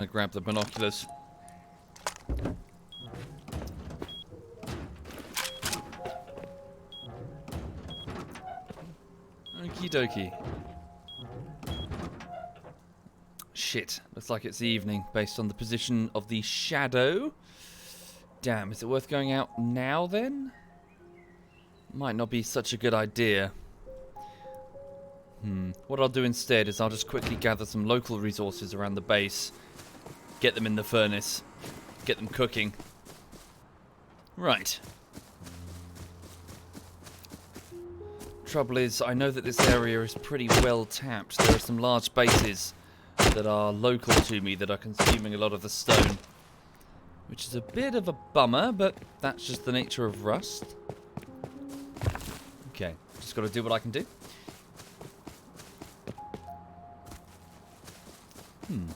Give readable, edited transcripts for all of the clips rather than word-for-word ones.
I grab the binoculars. Okie dokie. Shit. Looks like it's the evening based on the position of the shadow. Damn, is it worth going out now then? Might not be such a good idea. What I'll do instead is I'll just quickly gather some local resources around the base. Get them in the furnace. Get them cooking. Right. Trouble is, I know that this area is pretty well tapped. There are some large bases that are local to me that are consuming a lot of the stone. Which is a bit of a bummer, but that's just the nature of Rust. Okay, just got to do what I can do.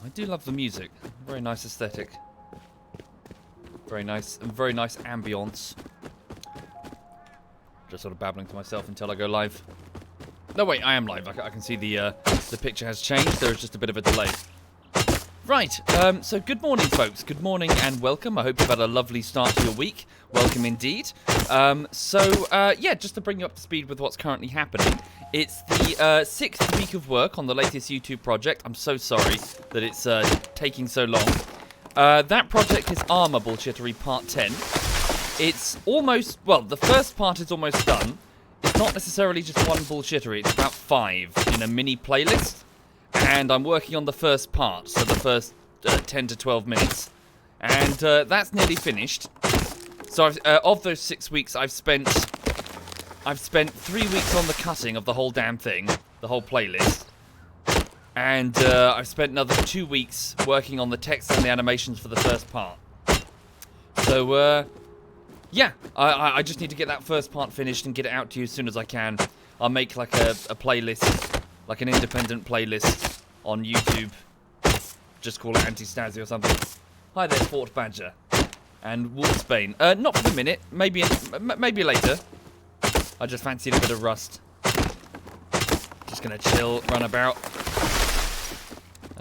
I do love the music. Very nice aesthetic. Very nice ambience. Just sort of babbling to myself until I go live. No, wait, I am live. I can see the picture has changed. There is just a bit of a delay. Right, so good morning, folks. Good morning and welcome. I hope you've had a lovely start to your week. Welcome indeed. Yeah, just to bring you up to speed with what's currently happening. It's the 6th week of work on the latest YouTube project. I'm so sorry that it's taking so long. That project is Armor Bullshittery Part 10. It's almost, well, the first part is almost done. It's not necessarily just one bullshittery, it's about 5 in a mini playlist. And I'm working on the first part, so the first 10 to 12 minutes. And that's nearly finished. So of those 6 weeks, I've spent 3 weeks on the cutting of the whole damn thing, the whole playlist. And I've spent another 2 weeks working on the text and the animations for the first part. So, yeah, I just need to get that first part finished and get it out to you as soon as I can. I'll make like a playlist, like an independent playlist on YouTube. Just call it Anti-Stasi or something. Hi there, Fort Badger. And Wolfsbane. Not for the minute. Maybe later. I just fancied a bit of Rust. Just gonna chill, run about.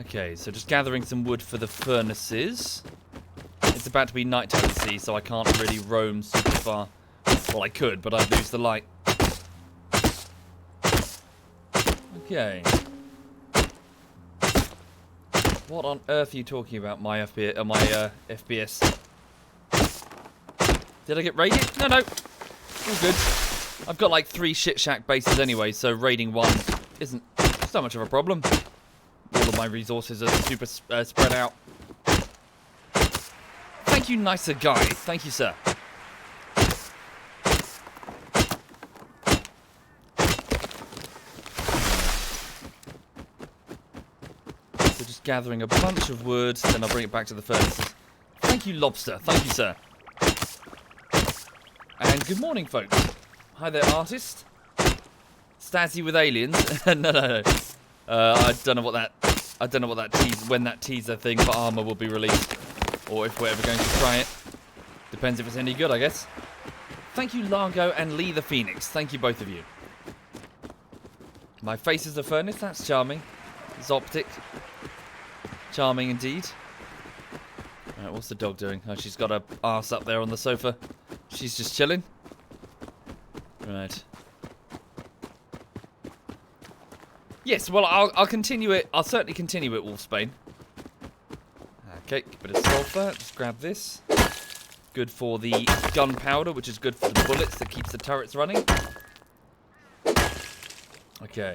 Okay, so just gathering some wood for the furnaces. It's about to be night time, you see, so I can't really roam super far. Well, I could, but I'd lose the light. Okay. What on earth are you talking about, my FPS? Did I get raided? No. All good. I've got like 3 shit shack bases anyway, so raiding one isn't so much of a problem. All of my resources are super spread out. Thank you, nicer guy. Thank you, sir. So just gathering a bunch of wood, then I'll bring it back to the furnaces. Thank you, lobster. Thank you, sir. And good morning, folks. Hi there, artist. Stasi with aliens. No. I don't know what that teaser, when that teaser thing for Armor will be released, or if we're ever going to try it. Depends if it's any good, I guess. Thank you, Largo and Lee the Phoenix. Thank you, both of you. My face is a furnace. That's charming. Zoptic. Charming indeed. Right, what's the dog doing? Oh, she's got her arse up there on the sofa. She's just chilling. Right. Yes, well, I'll continue it. I'll certainly continue it, Wolfsbane. Okay, bit of sulfur. Just grab this. Good for the gunpowder, which is good for the bullets that keeps the turrets running. Okay.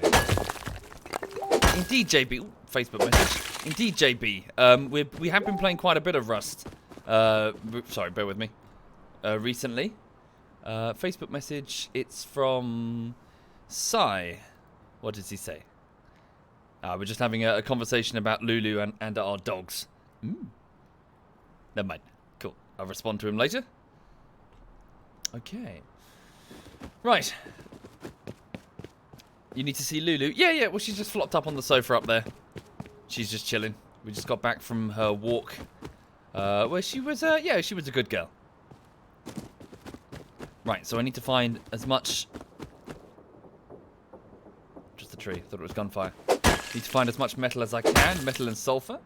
Indeed, JB. Ooh, Facebook message. Indeed, JB. We have been playing quite a bit of Rust. Sorry, bear with me. Recently. Facebook message. It's from Sai. What does he say? We're just having a conversation about Lulu and our dogs. Never mind. Cool. I'll respond to him later. Okay. Right. You need to see Lulu? Yeah. Well, she's just flopped up on the sofa up there. She's just chilling. We just got back from her walk. Where she was, she was a good girl. Right, so I need to find as much... Just a tree. Thought it was gunfire. Need to find as much metal as I can. Metal and sulfur.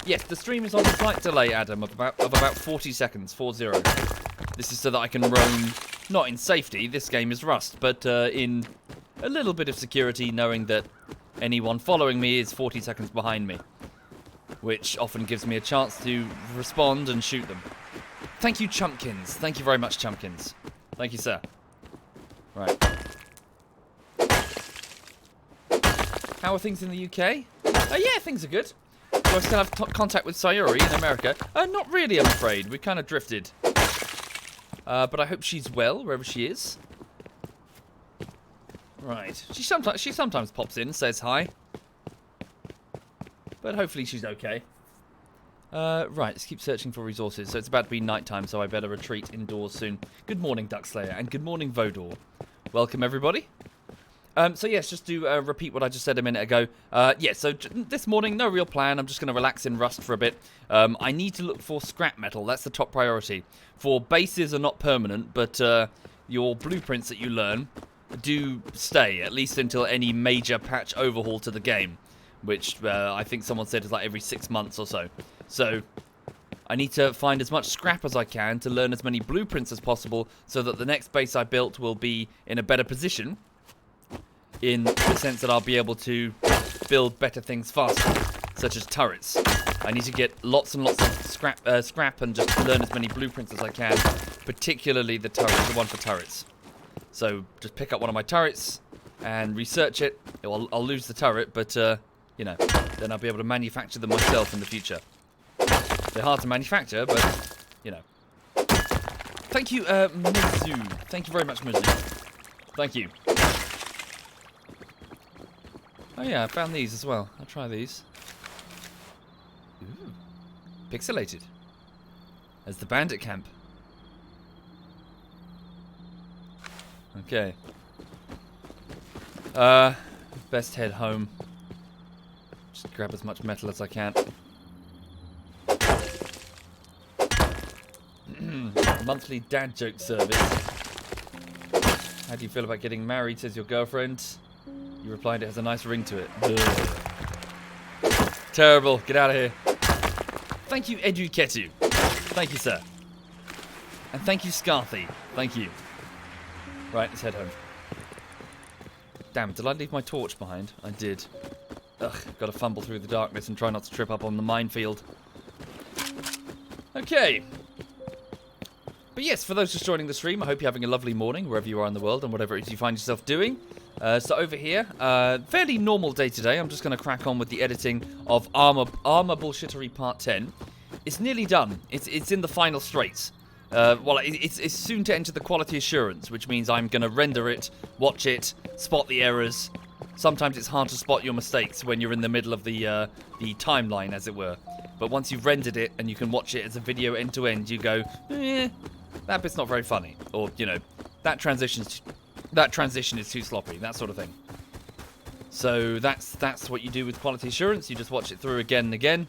Yes, the stream is on a slight delay, Adam, of about 40 seconds, 40. This is so that I can roam, not in safety, this game is Rust, but in a little bit of security, knowing that anyone following me is 40 seconds behind me, which often gives me a chance to respond and shoot them. Thank you, Chumpkins. Thank you very much, Chumpkins. Thank you, sir. Right. How are things in the UK? Yeah, things are good. Do I still have contact with Sayuri in America? Not really, I'm afraid. We kind of drifted. But I hope she's well, wherever she is. Right. She sometimes pops in and says hi. But hopefully she's okay. Right, let's keep searching for resources. So it's about to be nighttime, so I better retreat indoors soon. Good morning, Duckslayer, and good morning, Vodor. Welcome, everybody. So yes, just to repeat what I just said a minute ago. Yeah, so this morning, no real plan. I'm just going to relax in Rust for a bit. I need to look for scrap metal. That's the top priority. For bases are not permanent, but your blueprints that you learn do stay, at least until any major patch overhaul to the game, which I think someone said is like every 6 months or so. So I need to find as much scrap as I can to learn as many blueprints as possible so that the next base I built will be in a better position, in the sense that I'll be able to build better things faster, such as turrets. I need to get lots and lots of scrap and just learn as many blueprints as I can, particularly the one for turrets. So just pick up one of my turrets and research it. I'll lose the turret, but you know, then I'll be able to manufacture them myself in the future. They're hard to manufacture, but you know. Thank you, Mizu. Thank you very much, Mizu. Thank you. Oh yeah, I found these as well. I'll try these. Ooh. Pixelated. As the bandit camp. Okay. Best head home. Just grab as much metal as I can. Monthly dad joke service. How do you feel about getting married, says your girlfriend? You replied it has a nice ring to it. Ugh. Terrible. Get out of here. Thank you, Eduketu. Thank you, sir. And thank you, Scarthy. Thank you. Right, let's head home. Damn, did I leave my torch behind? I did. Ugh, gotta fumble through the darkness and try not to trip up on the minefield. Okay. But yes, for those just joining the stream, I hope you're having a lovely morning wherever you are in the world and whatever it is you find yourself doing. So over here, fairly normal day today. I'm just going to crack on with the editing of Armor Bullshittery Part 10. It's nearly done. It's in the final straits. Well, it's soon to enter the quality assurance, which means I'm going to render it, watch it, spot the errors. Sometimes it's hard to spot your mistakes when you're in the middle of the timeline, as it were. But once you've rendered it and you can watch it as a video end to end, you go, that bit's not very funny, or you know, that transition is too sloppy, that sort of thing. So that's what you do with quality assurance. You just watch it through again and again.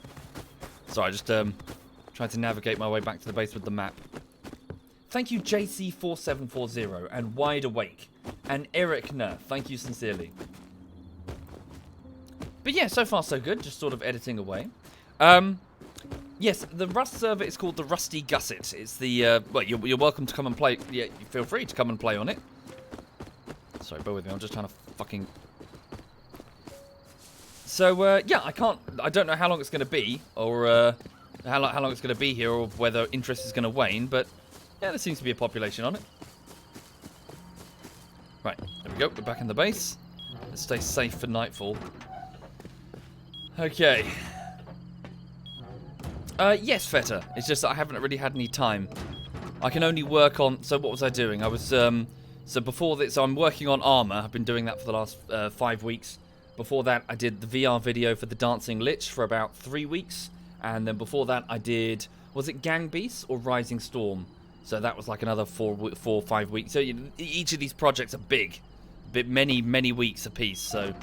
Sorry, I just trying to navigate my way back to the base with the map. Thank you, JC4740 and Wide Awake and Eric Nerf. Thank you sincerely. But yeah, so far so good. Just sort of editing away. Yes, the Rust server is called the Rusty Gusset. It's the well, you're welcome to come and play. Yeah, you feel free to come and play on it. Sorry, bear with me. I'm just trying to fucking. So yeah, I don't know how long it's going to be, or how long it's going to be here, or whether interest is going to wane. But yeah, there seems to be a population on it. Right, there we go. We're back in the base. Let's stay safe for nightfall. Okay. Yes, Feta. It's just that I haven't really had any time. I can only work on. So what was I doing? I was so before this, so I'm working on armor. I've been doing that for the last 5 weeks. Before that, I did the VR video for the Dancing Lich for about 3 weeks, and then before that, I did, was it Gang Beasts or Rising Storm? So that was like another 4 or 5 weeks. So each of these projects are big, many weeks apiece. So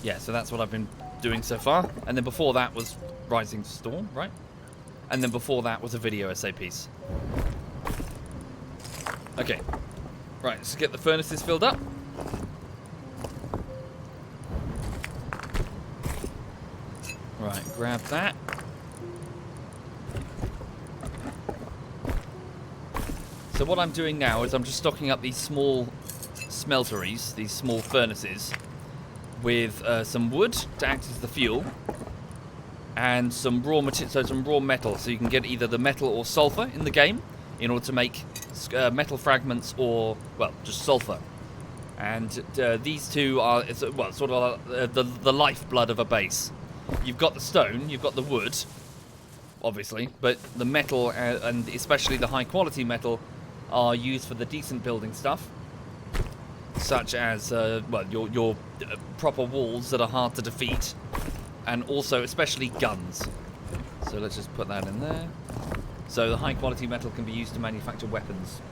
yeah, so that's what I've been doing so far. And then before that was Rising Storm, right? And then before that was a video essay piece. Okay, right, let's get the furnaces filled up. Right. grab that. So what I'm doing now is I'm just stocking up these small smelteries, these small furnaces, with some wood to act as the fuel, and some raw metal, so you can get either the metal or sulfur in the game in order to make metal fragments or, well, just sulfur. And these two are, well, sort of the lifeblood of a base. You've got the stone, you've got the wood, obviously, but the metal, and especially the high quality metal, are used for the decent building stuff, such as well, your proper walls that are hard to defeat, and also especially guns. So let's just put that in there. So the high quality metal can be used to manufacture weapons.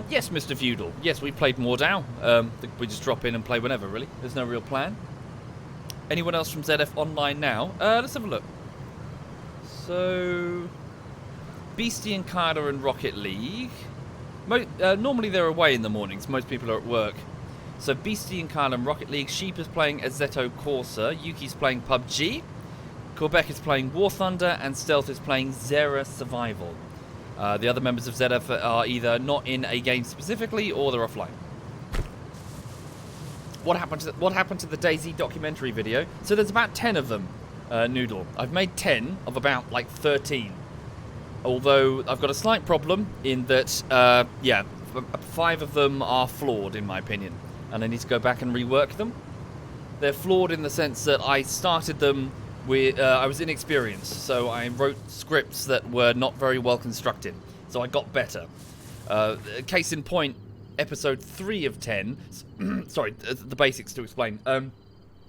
Yes, Mr. Feudal. Yes, we played Mordau. We just drop in and play whenever, really. There's no real plan. Anyone else from ZF online now? Let's have a look. So, Beastie and Kyle are in Rocket League. Normally they're away in the mornings. Most people are at work. So Beastie and Kyle in Rocket League. Sheep is playing Assetto Corsa. Yuki's playing PUBG. Quebec is playing War Thunder. And Stealth is playing Zera Survival. The other members of ZF are either not in a game specifically or they're offline. What happened to the DayZ documentary video? So there's about 10 of them. Noodle. I've made 10 of about like 13. Although I've got a slight problem in that, yeah, 5 of them are flawed in my opinion, and I need to go back and rework them. They're flawed in the sense that I started them with, I was inexperienced, so I wrote scripts that were not very well constructed. So I got better. Case in point, episode 3 of 10. Sorry, the basics to explain.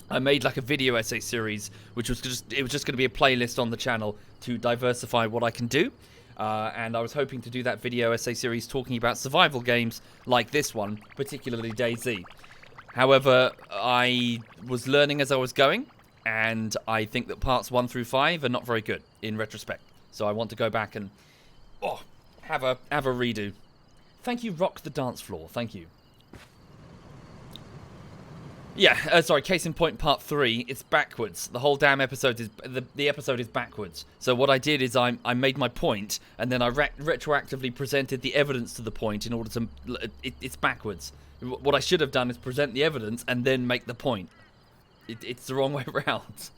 I made like a video essay series, which was just going to be a playlist on the channel to diversify what I can do. And I was hoping to do that video essay series talking about survival games like this one, particularly DayZ. However, I was learning as I was going, and I think that parts 1 through 5 are not very good in retrospect. So I want to go back and have a redo. Thank you, Rock the Dance Floor. Thank you. Yeah, sorry, case in point part 3, it's backwards. The whole damn episode is, the episode is backwards. So what I did is I made my point, and then I retroactively presented the evidence to the point in order to, it's backwards. What I should have done is present the evidence and then make the point. It's the wrong way around.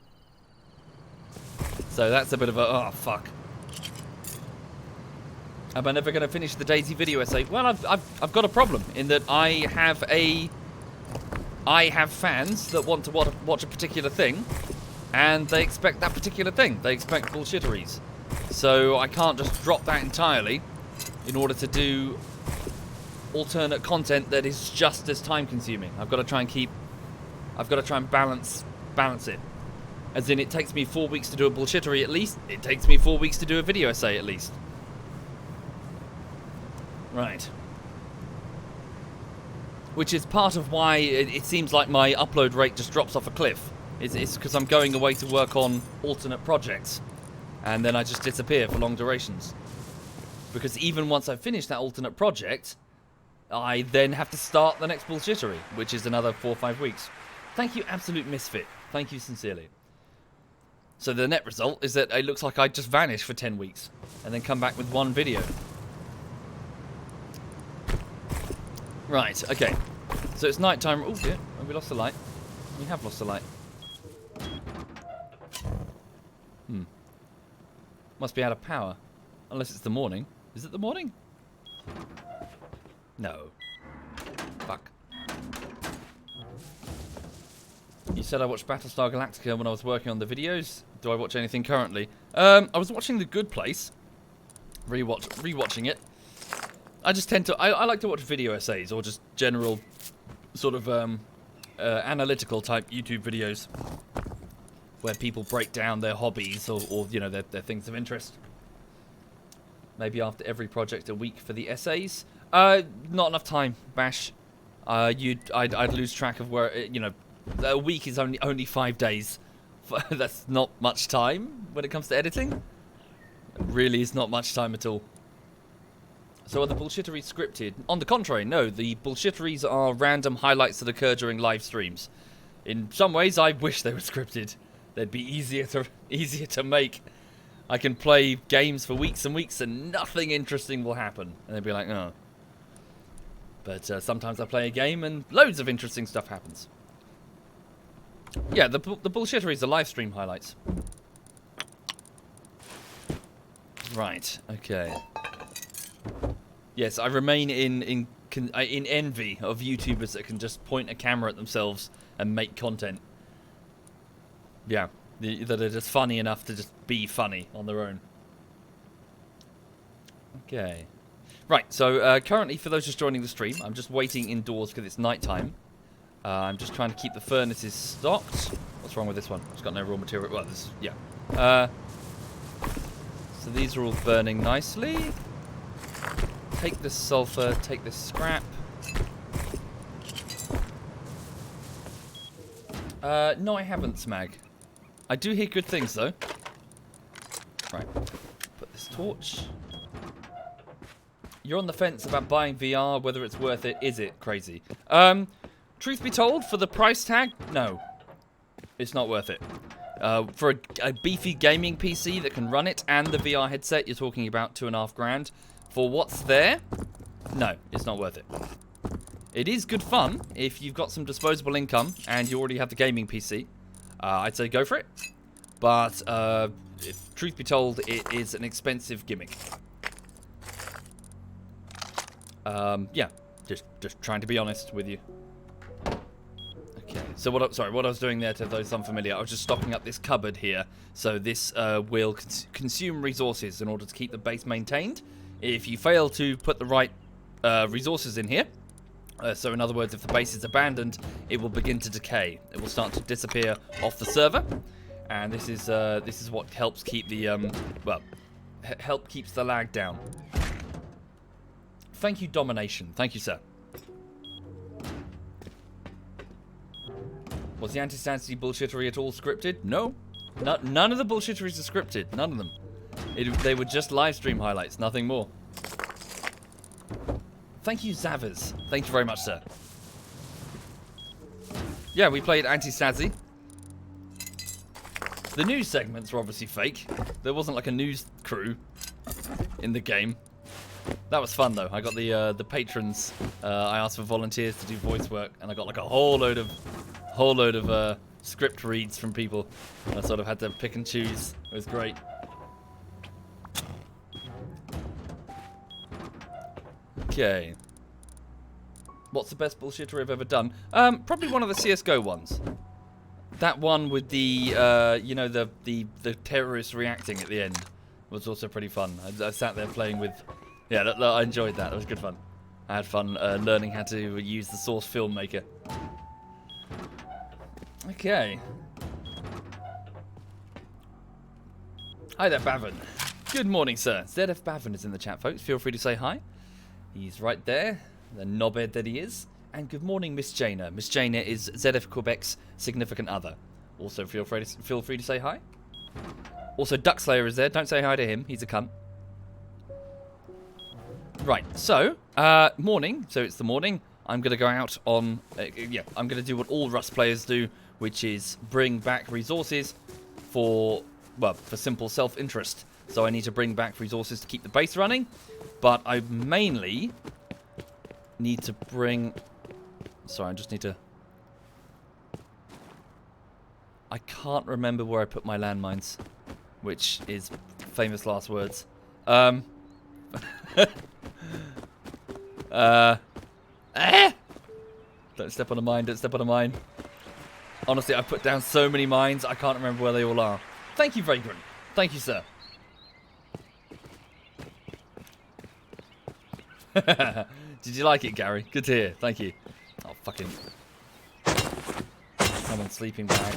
So that's a bit of a, oh fuck. Am I never going to finish the DayZ video essay? Well, I've got a problem in that I have fans that want to watch a particular thing, and they expect that particular thing. They expect bullshitteries. So I can't just drop that entirely in order to do alternate content that is just as time consuming. I've got to try and balance it. As in, it takes me 4 weeks to do a bullshittery at least. It takes me 4 weeks to do a video essay at least. Right. Which is part of why it seems like my upload rate just drops off a cliff. It's because I'm going away to work on alternate projects. And then I just disappear for long durations. Because even once I've finished that alternate project, I then have to start the next bullshittery, which is another 4 or 5 weeks. Thank you, Absolute Misfit. Thank you sincerely. So the net result is that it looks like I just vanish for 10 weeks. And then come back with one video. Right, okay. So it's night time. Oh dear, we lost the light. We have lost the light. Must be out of power. Unless it's the morning. Is it the morning? No. Fuck. You said I watched Battlestar Galactica when I was working on the videos. Do I watch anything currently? I was watching The Good Place. Rewatching it. I just tend to... I like to watch video essays or just general sort of analytical type YouTube videos where people break down their hobbies or you know, their things of interest. Maybe after every project a week for the essays. Not enough time, Bash. I'd lose track of where, you know, a week is only 5 days. That's not much time when it comes to editing. It really is not much time at all. So are the bullshitteries scripted? On the contrary, no. The bullshitteries are random highlights that occur during live streams. In some ways, I wish they were scripted. They'd be easier to make. I can play games for weeks and weeks and nothing interesting will happen. And they'd be like, oh. But sometimes I play a game and loads of interesting stuff happens. Yeah, the bullshitteries are live stream highlights. Right, okay. Yes, I remain in envy of YouTubers that can just point a camera at themselves and make content. Yeah, that are just funny enough to just be funny on their own. Okay. Right, so currently, for those just joining the stream, I'm just waiting indoors because it's nighttime. I'm just trying to keep the furnaces stocked. What's wrong with this one? It's got no raw material. Well, this, yeah. So these are all burning nicely. Take this sulfur, take this scrap. No, I haven't, Smag. I do hear good things, though. Right. Put this torch. You're on the fence about buying VR, whether it's worth it. Is it? Crazy. Truth be told, for the price tag, no. It's not worth it. For a beefy gaming PC that can run it and the VR headset, you're talking about $2.5 grand. For what's there, no, it's not worth it. It is good fun if you've got some disposable income and you already have the gaming PC. I'd say go for it. But if truth be told, it is an expensive gimmick. Yeah, just trying to be honest with you. Okay, so what I was doing there, to those unfamiliar, I was just stocking up this cupboard here. So this will consume resources in order to keep the base maintained. If you fail to put the right resources in here, so in other words, if the base is abandoned, it will begin to decay. It will start to disappear off the server, and this is what helps keep the keeps the lag down. Thank you, Domination. Thank you, sir. Was the anti-sanity bullshittery at all scripted? No. None of the bullshitteries are scripted. None of them. They were just live stream highlights, nothing more. Thank you, Zavers. Thank you very much, sir. Yeah, we played anti-Stasi. The news segments were obviously fake. There wasn't like a news crew in the game. That was fun though. I got the patrons. I asked for volunteers to do voice work, and I got like a whole load of script reads from people. I sort of had to pick and choose. It was great. Okay. What's the best bullshitter I've ever done? Probably one of the CS:GO ones. That one with the you know, the terrorists reacting at the end was also pretty fun. I sat there playing with. Yeah, I enjoyed that. It was good fun. I had fun learning how to use the Source Filmmaker. Okay. Hi there, Bavin. Good morning, sir. ZF Bavin is in the chat, folks. Feel free to say hi. He's right there, the knobhead that he is. And good morning, Miss Jaina. Miss Jaina is ZF Quebec's significant other. Also, feel free to say hi. Also, Duckslayer is there. Don't say hi to him. He's a cunt. Right, so, morning. So it's the morning. I'm going to go out on... yeah, I'm going to do what all Rust players do, which is bring back resources for, well, for simple self-interest. So I need to bring back resources to keep the base running. But I mainly need to bring... Sorry, I just need to... I can't remember where I put my landmines, which is famous last words. Don't step on a mine, don't step on a mine. Honestly, I've put down so many mines, I can't remember where they all are. Thank you, Vagrant. Thank you, sir. Did you like it, Gary? Good to hear. Thank you. Oh, fucking... Come on, sleeping bag.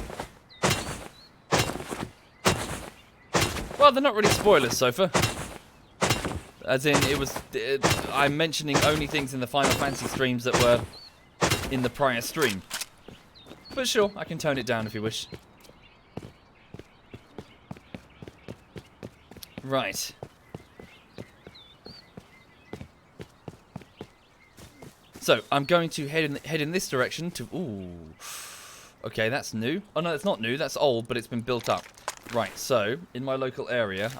Well, they're not really spoilers, Sofa. As in, I'm mentioning only things in the Final Fantasy streams that were in the prior stream. But sure, I can tone it down if you wish. Right. So, I'm going to head in this direction to... Ooh. Okay, that's new. Oh, no, it's not new. That's old, but it's been built up. Right, so, in my local area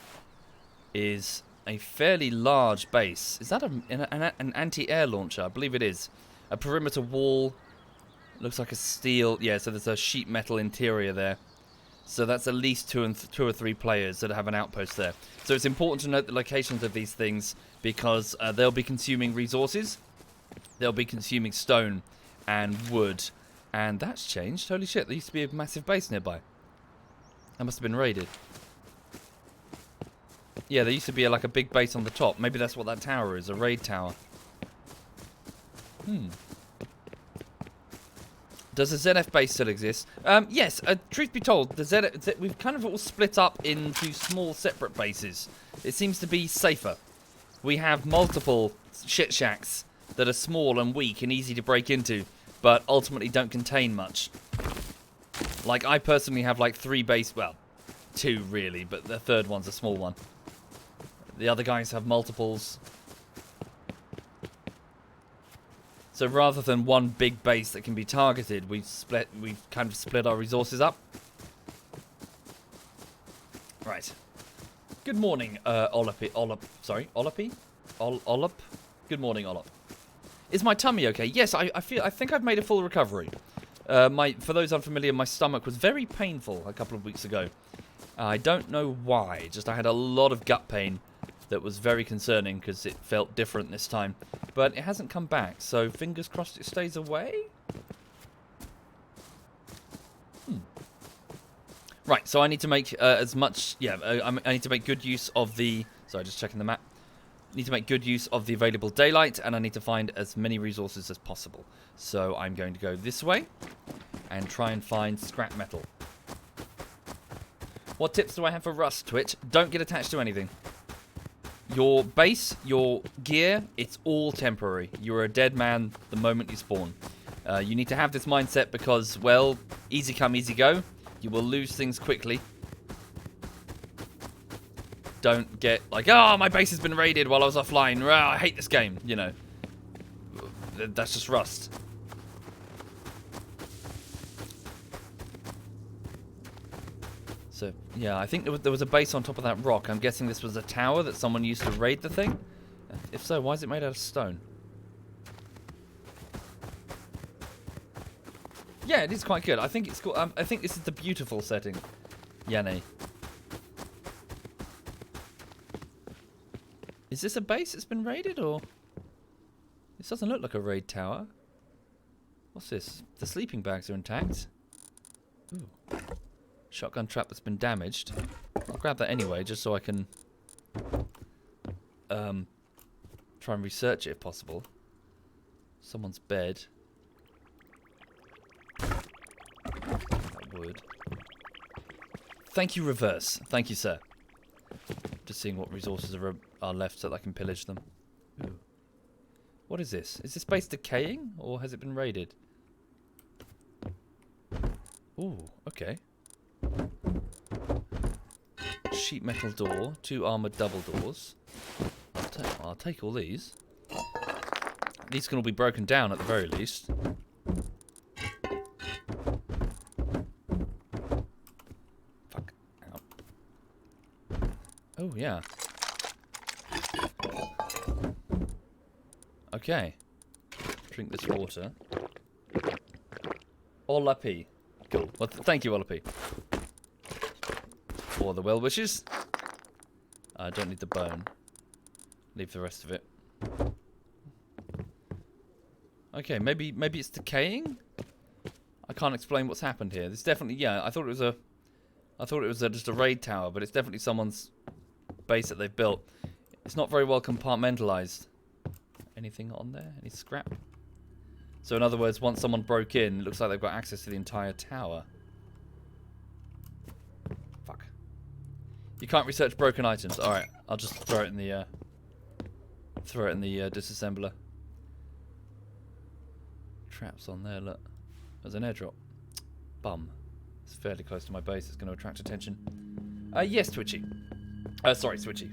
is a fairly large base. Is that an anti-air launcher? I believe it is. A perimeter wall. Looks like a steel. Yeah, so there's a sheet metal interior there. So that's at least two or three players that have an outpost there. So it's important to note the locations of these things because they'll be consuming resources. They'll be consuming stone and wood. And that's changed. Holy shit, there used to be a massive base nearby. That must have been raided. Yeah, there used to be like a big base on the top. Maybe that's what that tower is, a raid tower. Does the ZF base still exist? Yes, truth be told, we've kind of all split up into small separate bases. It seems to be safer. We have multiple shit shacks that are small and weak and easy to break into, but ultimately don't contain much. Like, I personally have like 3 base, well, 2 really, but the third one's a small one. The other guys have multiples. So rather than one big base that can be targeted, we've kind of split our resources up. Right. Good morning, Olop. Good morning, Olop. Is my tummy okay? Yes, I think I've made a full recovery. For those unfamiliar, my stomach was very painful a couple of weeks ago. I don't know why. Just I had a lot of gut pain that was very concerning because it felt different this time. But it hasn't come back, so fingers crossed it stays away. Right, so I need to make as much... Yeah, I need to make good use of the... Sorry, just checking the map. Need to make good use of the available daylight, and I need to find as many resources as possible. So I'm going to go this way and try and find scrap metal. What tips do I have for rust, Twitch? Don't get attached to anything. Your base, your gear, it's all temporary. You're a dead man the moment you spawn. You need to have this mindset because, well, easy come, easy go. You will lose things quickly. Don't get like, oh, my base has been raided while I was offline. I hate this game, you know. That's just rust. So, yeah, I think there was a base on top of that rock. I'm guessing this was a tower that someone used to raid the thing. If so, why is it made out of stone? Yeah, it is quite good. I think it's cool. I think this is the beautiful setting. Yanni. Is this a base that's been raided, or...? This doesn't look like a raid tower. What's this? The sleeping bags are intact. Ooh. Shotgun trap that's been damaged. I'll grab that anyway, just so I can... try and research it if possible. Someone's bed. That wood. Thank you, Reverse. Thank you, sir. Just seeing what resources are left so that I can pillage them. Ooh. What is this? Is this base decaying, or has it been raided? Ooh, okay. Sheet metal door, 2 armoured double doors. I'll take all these. These can all be broken down at the very least. Fuck. Ow. Oh, yeah. Okay. Drink this water. Olapi. Cool. Well, thank you, Olapi. For the well wishes. I don't need the bone. Leave the rest of it. Okay, maybe it's decaying? I can't explain what's happened here. There's definitely, yeah, I thought it was just a raid tower, but it's definitely someone's base that they've built. It's not very well compartmentalized. Anything on there? Any scrap? So in other words, once someone broke in, it looks like they've got access to the entire tower. Fuck. You can't research broken items. Alright, I'll just throw it in the disassembler. Traps on there, look. There's an airdrop. Bum. It's fairly close to my base. It's going to attract attention. Yes, Twitchy. Sorry, Switchy.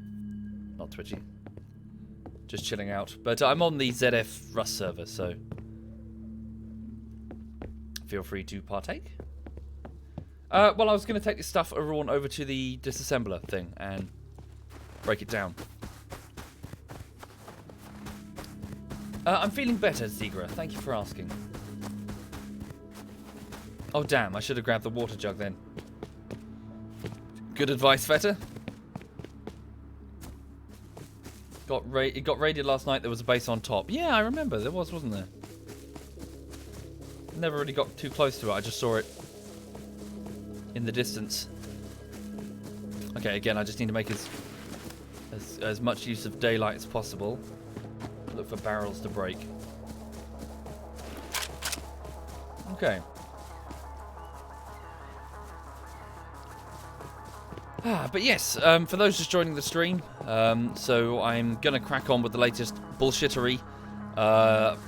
Not Twitchy. Just chilling out. But I'm on the ZF Rust server, so... feel free to partake. Well, I was going to take this stuff everyone over to the disassembler thing and break it down. I'm feeling better, Zigra. Thank you for asking. Oh, damn. I should have grabbed the water jug then. Good advice, Veta. It got raided last night. There was a base on top. Yeah, I remember. There was, wasn't there? Never really got too close to it. I just saw it in the distance. Okay, again, I just need to make as much use of daylight as possible. Look for barrels to break. Okay. But yes, for those just joining the stream, so I'm going to crack on with the latest bullshittery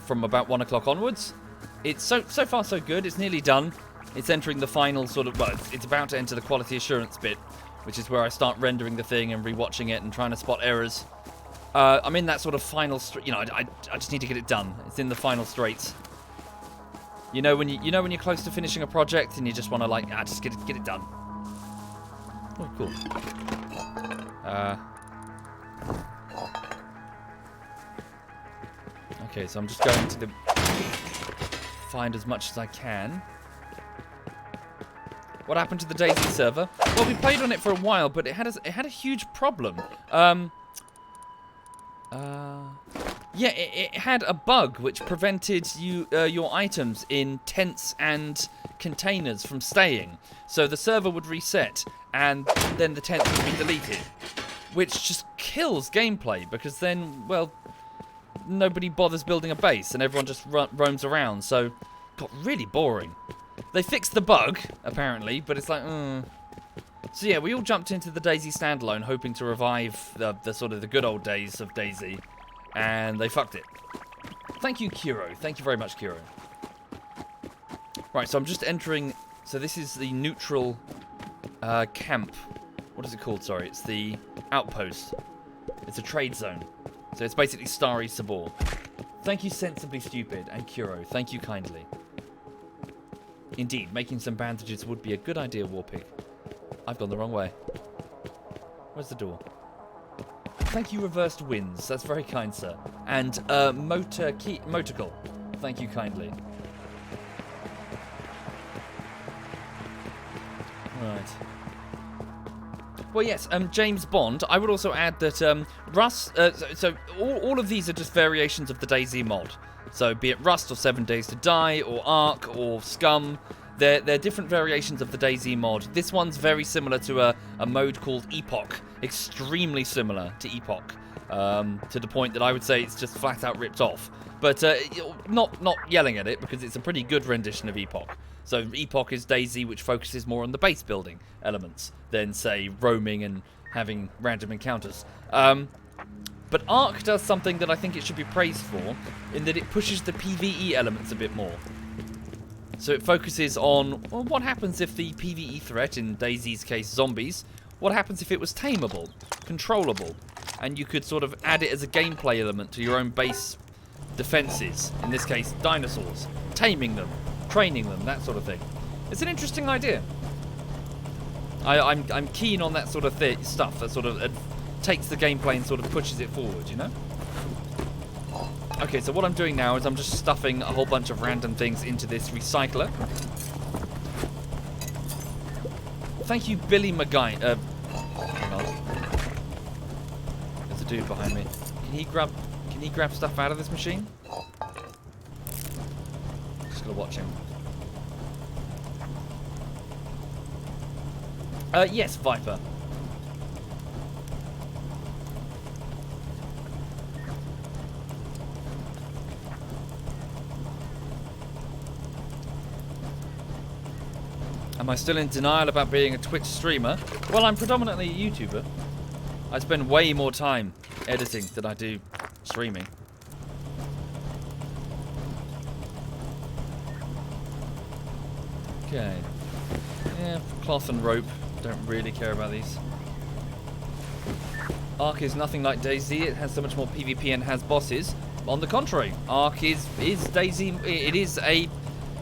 from about 1 o'clock onwards. It's so far so good. It's nearly done. It's entering the final sort of, well, it's about to enter the quality assurance bit, which is where I start rendering the thing and rewatching it and trying to spot errors. I'm in that sort of final, you know, I just need to get it done. It's in the final straits. You know when you're close to finishing a project and you just want to like, just get it done. Oh, cool. Okay, so I'm just going to find as much as I can. What happened to the DayZ server? Well, we played on it for a while, but it had a huge problem. Yeah, it had a bug which prevented your items in tents and containers from staying. So the server would reset, and then the tents would be deleted, which just kills gameplay because then, well, nobody bothers building a base and everyone just roams around. So it got really boring. They fixed the bug apparently, but it's like, So yeah, we all jumped into the DayZ standalone, hoping to revive the sort of the good old days of DayZ, and they fucked it. Thank you, Kiro. Thank you very much, Kiro. Right, so I'm just entering. So this is the neutral camp. What is it called? Sorry, it's the outpost. It's a trade zone. So it's basically Starry Sabor. Thank you, Sensibly Stupid, and Kuro. Thank you kindly. Indeed, making some bandages would be a good idea, Warpig. I've gone the wrong way. Where's the door? Thank you, Reversed Winds. That's very kind, sir. And Moticle. Thank you kindly. Right. Well, yes, James Bond. I would also add that Rust. So all of these are just variations of the DayZ mod. So be it Rust or 7 Days to Die or Ark or Scum, they're different variations of the DayZ mod. This one's very similar to a mode called Epoch, extremely similar to Epoch, to the point that I would say it's just flat out ripped off. But not yelling at it because it's a pretty good rendition of Epoch. So Epoch is DayZ, which focuses more on the base building elements than, say, roaming and having random encounters. But Ark does something that I think it should be praised for, in that it pushes the PvE elements a bit more. So it focuses on, well, what happens if the PvE threat, in DayZ's case zombies, what happens if it was tameable, controllable, and you could sort of add it as a gameplay element to your own base defenses, in this case dinosaurs, taming them, training them, that sort of thing. It's an interesting idea. I'm keen on that sort of stuff that sort of takes the gameplay and sort of pushes it forward, you know? Okay, so what I'm doing now is I'm just stuffing a whole bunch of random things into this recycler. Thank you, Billy McGuy. Hang on. There's a dude behind me. Can he grab stuff out of this machine? Just gonna watch him. Yes, Viper. Am I still in denial about being a Twitch streamer? Well, I'm predominantly a YouTuber. I spend way more time editing than I do streaming. Okay. Yeah, cloth and rope. Don't really care about these. Ark is nothing like DayZ. It has so much more PvP and has bosses. On the contrary, Ark is DayZ. It is a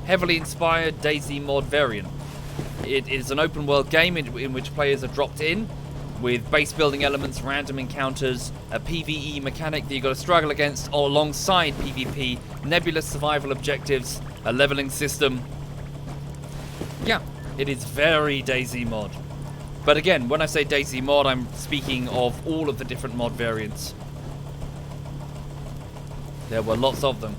heavily inspired DayZ mod variant. It is an open world game in which players are dropped in with base building elements, random encounters, a PvE mechanic that you've got to struggle against alongside PvP, nebulous survival objectives, a leveling system. Yeah, it is very DayZ mod. But again, when I say DayZ mod, I'm speaking of all of the different mod variants. There were lots of them.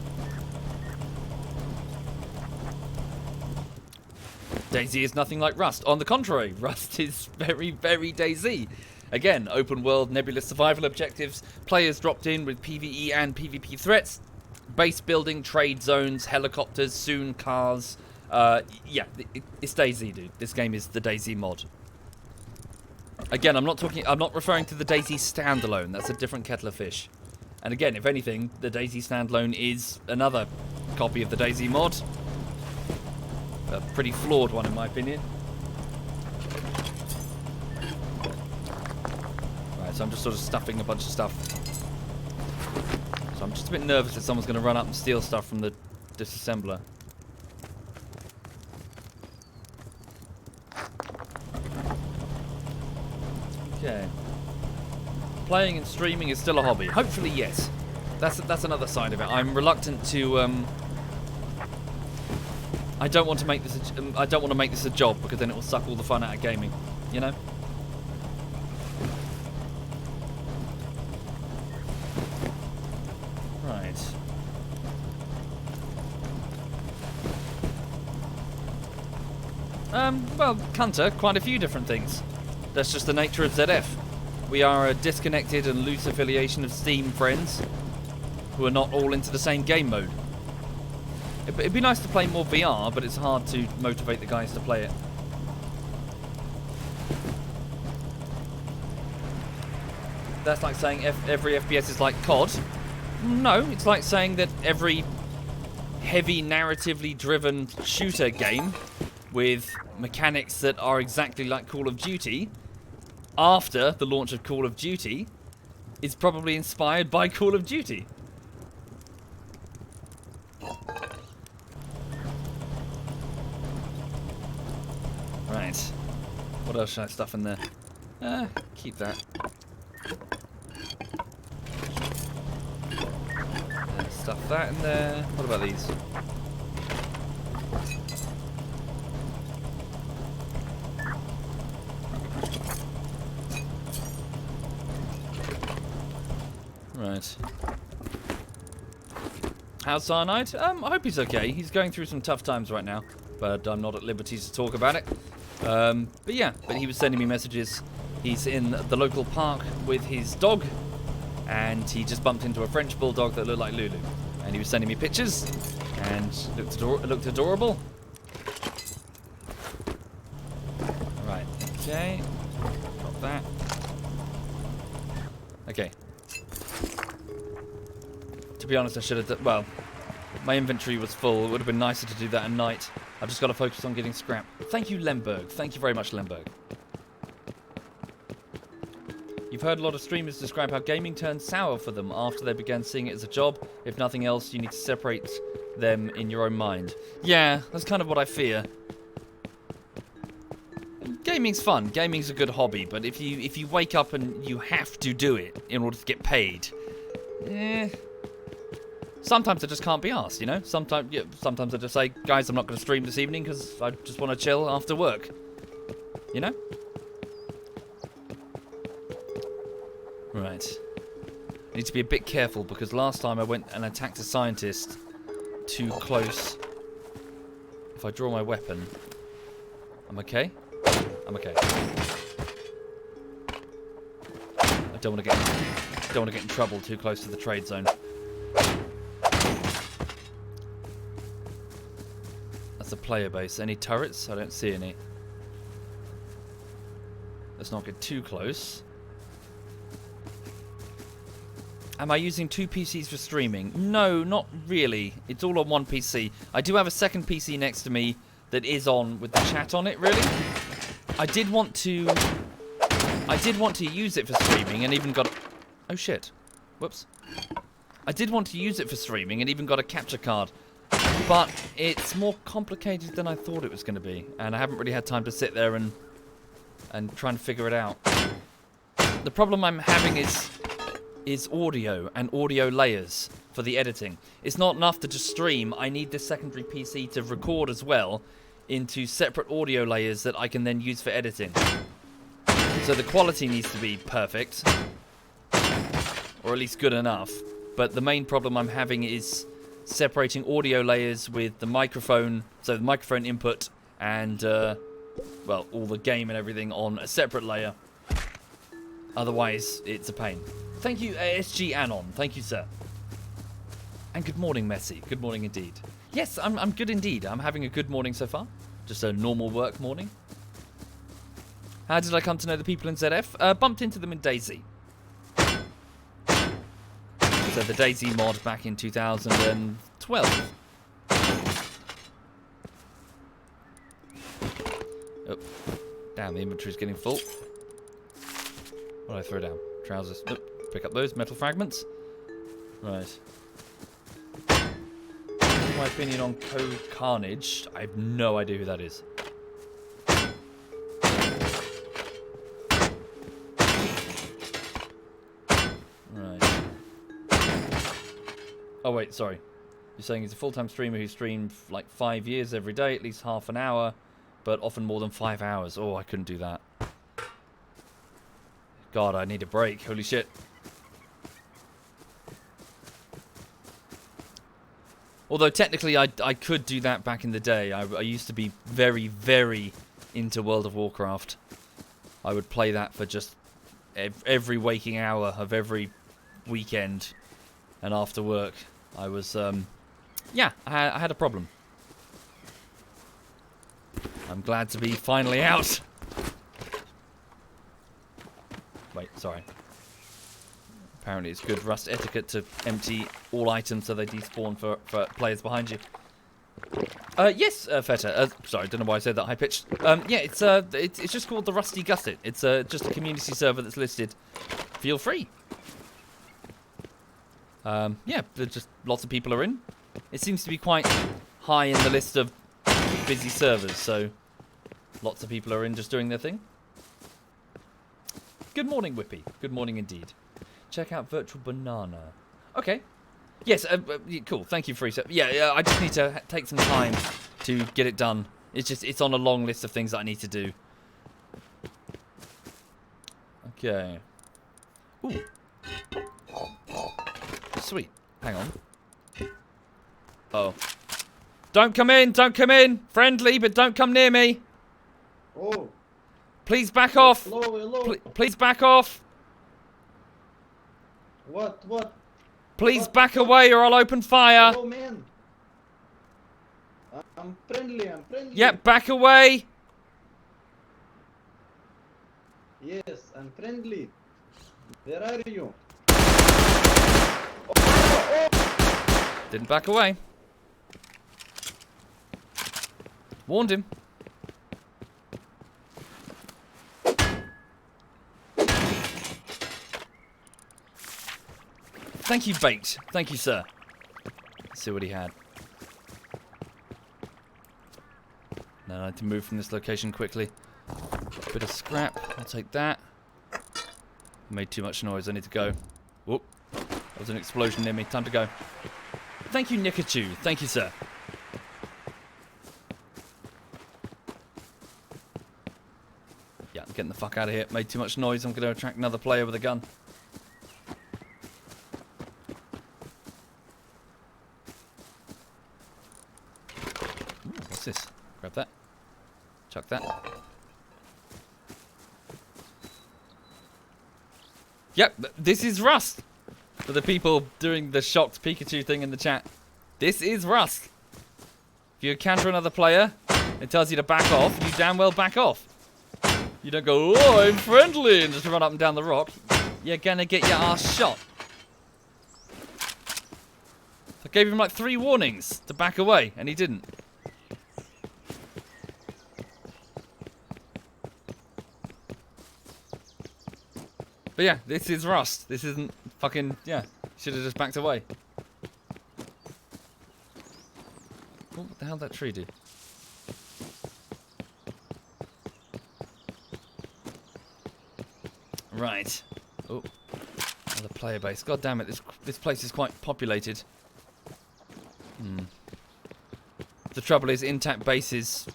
DayZ is nothing like Rust. On the contrary, Rust is very, very DayZ. Again, open world, nebulous survival objectives, players dropped in with PvE and PvP threats, base building, trade zones, helicopters, soon cars. Yeah, it's DayZ, dude. This game is the DayZ mod. Again, I'm not referring to the DayZ standalone. That's a different kettle of fish. And again, if anything, the DayZ standalone is another copy of the DayZ mod. A pretty flawed one, in my opinion. Right, so I'm just sort of stuffing a bunch of stuff. So I'm just a bit nervous that someone's going to run up and steal stuff from the disassembler. Okay. Playing and streaming is still a hobby. Hopefully, yes. That's another side of it. I'm reluctant to. I don't want to make this a job because then it will suck all the fun out of gaming. You know. Right. Well, Cunter, quite a few different things. That's just the nature of ZF. We are a disconnected and loose affiliation of Steam friends who are not all into the same game mode. It'd be nice to play more VR, but it's hard to motivate the guys to play it. That's like saying every FPS is like COD. No, it's like saying that every heavy narratively driven shooter game with mechanics that are exactly like Call of Duty after the launch of Call of Duty is probably inspired by Call of Duty. Right. What else should I stuff in there? Keep that. Stuff that in there. What about these? Right. How's Cyanide? I hope he's okay. He's going through some tough times right now, but I'm not at liberty to talk about it. But yeah, he was sending me messages. He's in the local park with his dog, and he just bumped into a French bulldog that looked like Lulu. And he was sending me pictures, and it looked adorable. Right, okay. Got that. Okay. To be honest, I should have done... Well, my inventory was full. It would have been nicer to do that at night. I've just got to focus on getting scrap. Thank you, Lemberg. Thank you very much, Lemberg. You've heard a lot of streamers describe how gaming turned sour for them after they began seeing it as a job. If nothing else, you need to separate them in your own mind. Yeah, that's kind of what I fear. Gaming's fun. Gaming's a good hobby, but if you wake up and you have to do it in order to get paid, sometimes I just can't be asked, you know? Sometimes I just say, guys, I'm not going to stream this evening because I just want to chill after work. You know? Right. I need to be a bit careful because last time I went and attacked a scientist too close. If I draw my weapon, I'm okay? I'm okay. I don't want to get in trouble too close to the trade zone. That's a player base. Any turrets? I don't see any. Let's not get too close. Am I using two PCs for streaming? No, not really. It's all on one PC. I do have a second PC next to me that is on with the chat on it, really. I did want to use it for streaming and even got... Oh, shit. Whoops. I did want to use it for streaming and even got a capture card. but it's more complicated than I thought it was going to be, and I haven't really had time to sit there and try and figure it out. The problem I'm having is audio and audio layers for the editing. It's not enough to just stream. I need this secondary PC to record as well into separate audio layers that I can then use for editing. So the quality needs to be perfect, or at least good enough. But the main problem I'm having is separating audio layers with the microphone, so the microphone input and, well, all the game and everything on a separate layer. Otherwise, it's a pain. Thank you, SG Anon. Thank you, sir. And good morning, Messi. Good morning indeed. Yes, I'm good indeed. I'm having a good morning so far. Just a normal work morning. How did I come to know the people in ZF? Bumped into them in DayZ. So the DayZ mod back in 2012. Oh, damn, the inventory's getting full. What did I throw down? Trousers. Oh, pick up those metal fragments. Right. My opinion on Code Carnage. I have no idea who that is. Right. Oh wait, sorry. You're saying he's a full-time streamer who streamed like 5 years every day, at least half an hour, but often more than 5 hours. Oh, I couldn't do that. God, I need a break. Holy shit. Although technically I could do that back in the day. I used to be very, very into World of Warcraft. I would play that for just every waking hour of every weekend and after work. I was, yeah, I had a problem. I'm glad to be finally out. Wait, sorry. Apparently it's good Rust etiquette to empty all items so they despawn for players behind you. Yes, Feta. Sorry, don't know why I said that high-pitched. Yeah, it's just called the Rusty Gusset. It's just a community server that's listed. Feel free. Yeah, there's just lots of people are in. It seems to be quite high in the list of busy servers, so lots of people are in just doing their thing. Good morning, Whippy. Good morning indeed. Check out Virtual Banana. Okay. Yes, cool. Thank you, Free. Yeah, I just need to take some time to get it done. It's on a long list of things that I need to do. Okay. Ooh. Sweet. Hang on. Oh. Don't come in! Don't come in! Friendly, but don't come near me! Oh. Please back off! Hello, hello. Please back off! What? Please What? back away or I'll open fire! Hello, man. I'm friendly, I'm friendly. Yep, back away! Yes, I'm friendly. Where are you? Didn't back away. Warned him. Thank you, Bait. Thank you, sir. Let's see what he had. Now I need to move from this location quickly. Bit of scrap. I'll take that. Made too much noise. I need to go. Whoop. There was an explosion near me. Time to go. Thank you, Nikachu. Thank you, sir. Yeah, I'm getting the fuck out of here. Made too much noise. I'm going to attract another player with a gun. Ooh, what's this? Grab that. Chuck that. Yep, this is Rust. For the people doing the shocked Pikachu thing in the chat. This is Rust. If you encounter another player, it tells you to back off, you damn well back off. You don't go, oh, I'm friendly, and just run up and down the rock. You're gonna get your ass shot. I gave him like 3 warnings to back away, and he didn't. But yeah, this is Rust. This isn't fucking, yeah, should have just backed away. hell did that tree do? Right. Oh, another player base. God damn it, this place is quite populated. The trouble is, intact bases,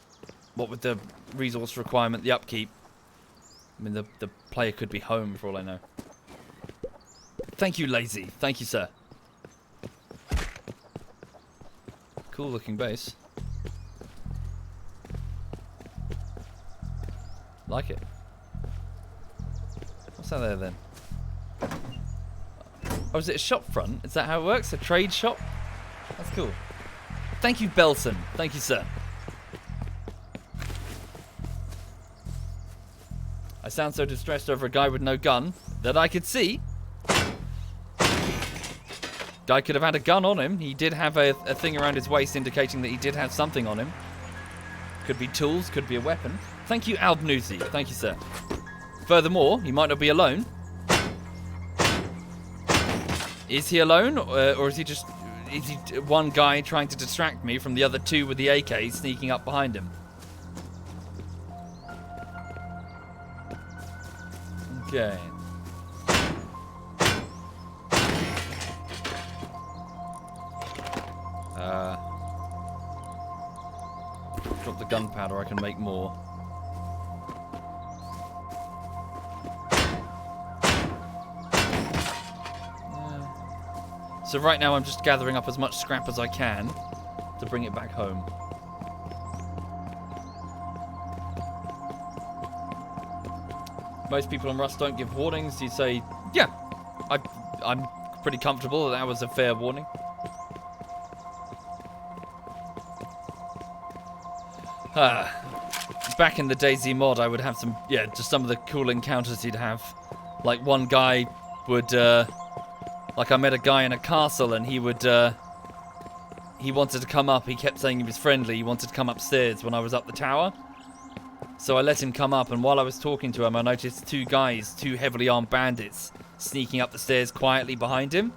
what with the resource requirement, the upkeep, I mean, the player could be home for all I know. Thank you, Lazy. Thank you, sir. Cool looking base. Like it. What's that there then? Oh, is it a shop front? Is that how it works? A trade shop? That's cool. Thank you, Belson. Thank you, sir. I sound so distressed over a guy with no gun that I could see. Guy could have had a gun on him. He did have a thing around his waist indicating that he did have something on him. Could be tools, could be a weapon. Thank you, Albnoozy. Thank you, sir. Furthermore, he might not be alone. Is he alone, or is he just... Is he one guy trying to distract me from the other two with the AK sneaking up behind him? Okay. Drop the gunpowder, I can make more. So right now I'm just gathering up as much scrap as I can to bring it back home. Most people on Rust don't give warnings. You say, yeah, I'm pretty comfortable that was a fair warning. Back in the DayZ mod, I would have some, yeah, just some of the cool encounters you'd have. Like one guy would, like I met a guy in a castle and he would, he wanted to come up. He kept saying he was friendly. He wanted to come upstairs when I was up the tower. So I let him come up, and while I was talking to him, I noticed two guys, two heavily armed bandits, sneaking up the stairs quietly behind him.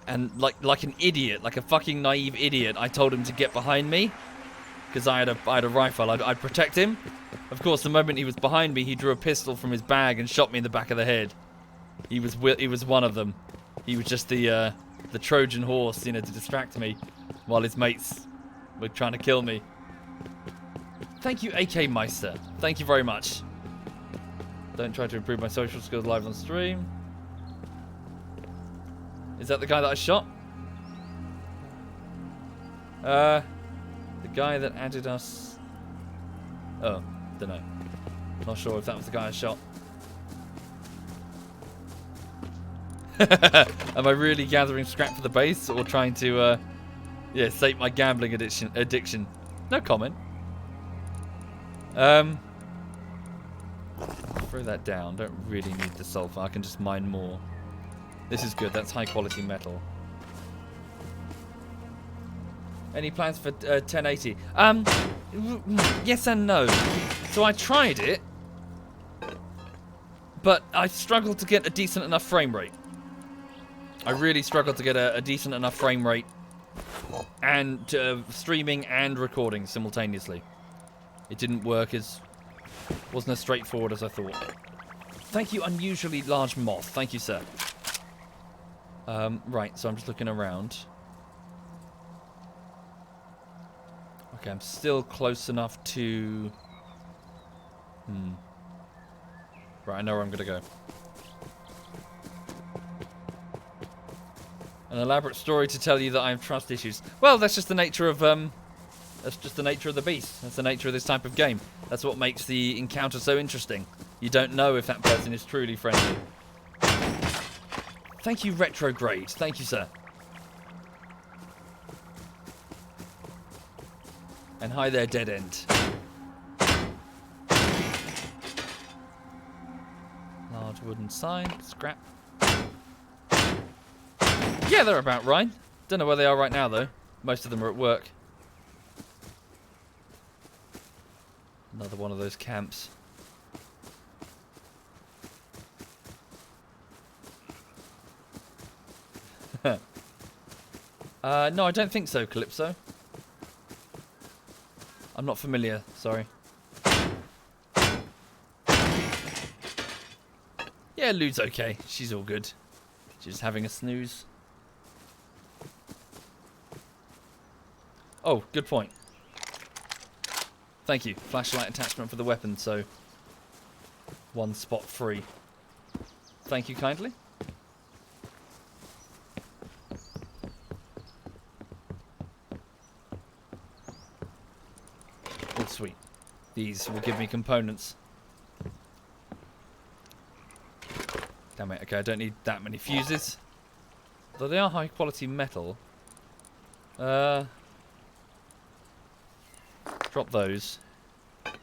And like an idiot, like a fucking naive idiot, I told him to get behind me. Because I had a rifle, I'd protect him. Of course, the moment he was behind me, he drew a pistol from his bag and shot me in the back of the head. He was one of them. He was just the Trojan horse, you know, to distract me, while his mates were trying to kill me. Thank you, AK Meister. Thank you very much. Don't try to improve my social skills live on stream. Is that the guy that I shot? The guy that added us... Oh, don't know. Not sure if that was the guy I shot. Am I really gathering scrap for the base, or trying to, yeah, sate my gambling addiction? No comment. Throw that down. Don't really need the sulfur. I can just mine more. This is good. That's high quality metal. Any plans for 1080? Yes and no. So I tried it, but I struggled to get a decent enough frame rate. I really struggled to get a decent enough frame rate, and streaming and recording simultaneously. It didn't work wasn't as straightforward as I thought. Thank you, unusually large moth. Thank you, sir. Right, so I'm just looking around. Okay, I'm still close enough to... Right, I know where I'm gonna go. An elaborate story to tell you that I have trust issues. Well, that's just the nature of that's just the nature of the beast. That's the nature of this type of game. That's what makes the encounter so interesting. You don't know if that person is truly friendly. Thank you, Retrograde. Thank you, sir. And hi there, Dead End. Large wooden sign. Scrap. Yeah, they're about right. Don't know where they are right now, though. Most of them are at work. Another one of those camps. No, I don't think so, Calypso. I'm not familiar, sorry. Yeah, Lude's okay. She's all good. She's just having a snooze. Oh, good point. Thank you. Flashlight attachment for the weapon, so 1 spot free. Thank you kindly. Oh, sweet. These will give me components. Damn it. Okay, I don't need that many fuses. Though they are high quality metal. Drop those.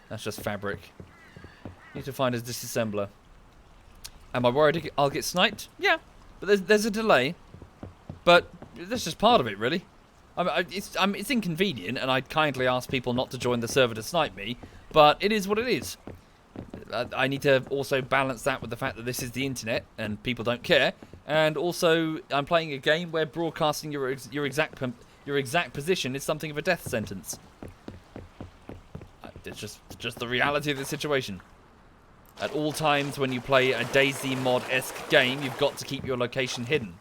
That's just fabric. Need to find a disassembler. Am I worried I'll get sniped? Yeah, but there's a delay. But that's just part of it, really. It's inconvenient, and I'd kindly ask people not to join the server to snipe me. But it is what it is. I need to also balance that with the fact that this is the internet and people don't care. And also, I'm playing a game where broadcasting your exact position is something of a death sentence. It's just the reality of the situation. At all times when you play a DayZ mod-esque game, you've got to keep your location hidden.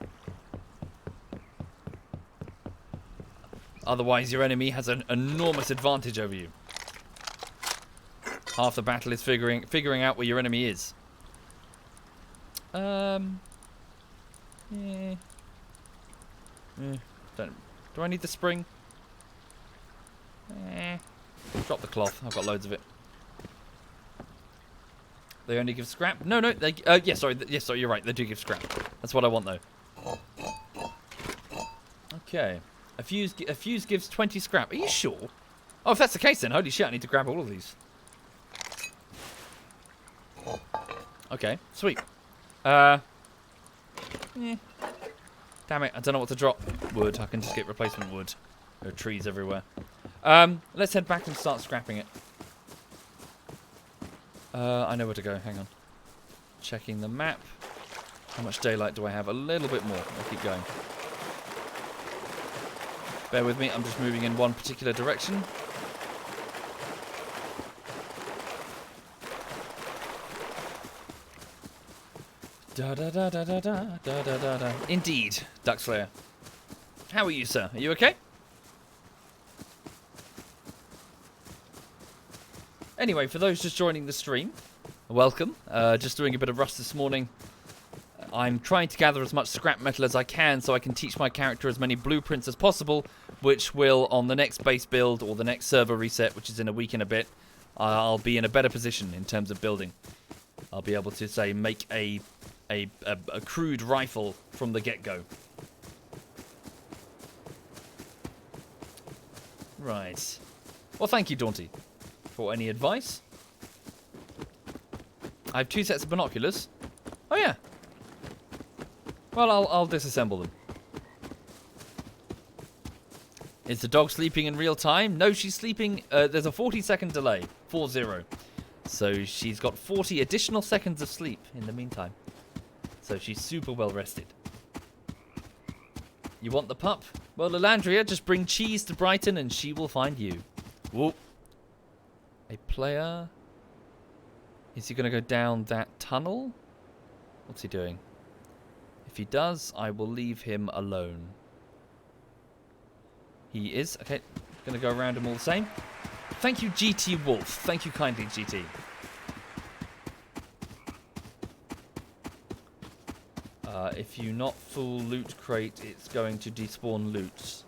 Otherwise, your enemy has an enormous advantage over you. Half the battle is figuring out where your enemy is. Yeah. Do I need the spring? Drop the cloth. I've got loads of it. They only give scrap? No, they... yes, sorry, you're right. They do give scrap. That's what I want, though. Okay. A fuse gives 20 scrap. Are you sure? Oh, if that's the case, then holy shit, I need to grab all of these. Okay, sweet. Damn it, I don't know what to drop. Wood. I can just get replacement wood. There are trees everywhere. Let's head back and start scrapping it. I know where to go. Hang on. Checking the map. How much daylight do I have? A little bit more. I'll keep going. Bear with me. I'm just moving in one particular direction. Da da da da da da da da da. Indeed, Duckslayer. How are you, sir? Are you okay? Anyway, for those just joining the stream, welcome. Just doing a bit of Rust this morning. I'm trying to gather as much scrap metal as I can so I can teach my character as many blueprints as possible, which will, on the next base build or the next server reset, which is in a week and a bit, I'll be in a better position in terms of building. I'll be able to, say, make a crude rifle from the get-go. Right. Well, thank you, Daunty, for any advice. I have 2 sets of binoculars. Oh, yeah. Well, I'll disassemble them. Is the dog sleeping in real time? No, she's sleeping. There's a 40-second delay. 40. So she's got 40 additional seconds of sleep in the meantime. So she's super well rested. You want the pup? Well, Elandria, just bring cheese to Brighton and she will find you. Whoop. A player. Is he going to go down that tunnel? What's he doing? If he does, I will leave him alone. He is. Okay, going to go around him all the same. Thank you, GT Wolf. Thank you kindly, GT. If you not full loot crate, it's going to despawn loot.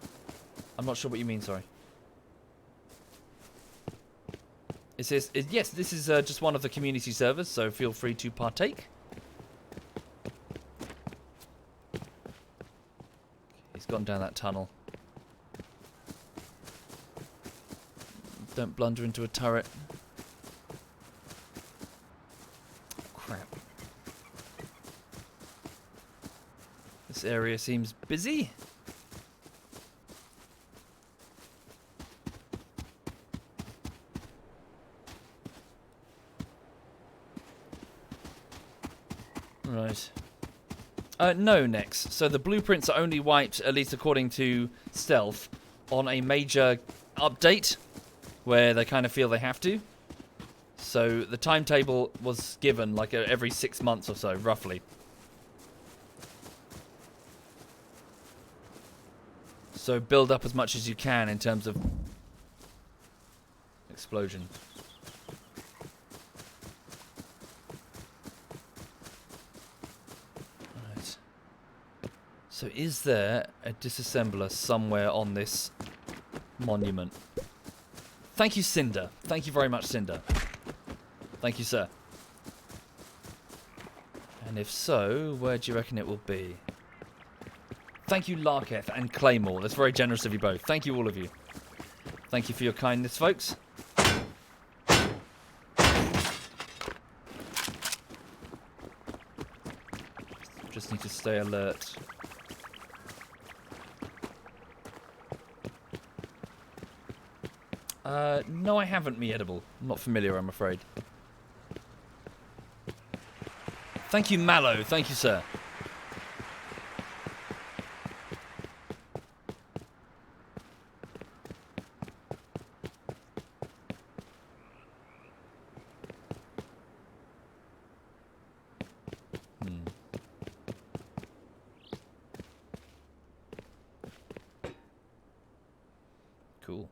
I'm not sure what you mean, sorry. It says, yes, this is just one of the community servers, so feel free to partake. He's gone down that tunnel. Don't blunder into a turret. Crap. This area seems busy. Right. No, Nex. So the blueprints are only wiped, at least according to Stealth, on a major update, where they kind of feel they have to. So the timetable was given like every 6 months or so, roughly. So build up as much as you can in terms of explosion. Right. So is there a disassembler somewhere on this monument? Thank you, Cinder. Thank you very much, Cinder. Thank you, sir. And if so, where do you reckon it will be? Thank you, Larketh and Claymore. That's very generous of you both. Thank you, all of you. Thank you for your kindness, folks. Just need to stay alert. No, I haven't, me edible. I'm not familiar, I'm afraid. Thank you, Mallow. Thank you, sir. Cool.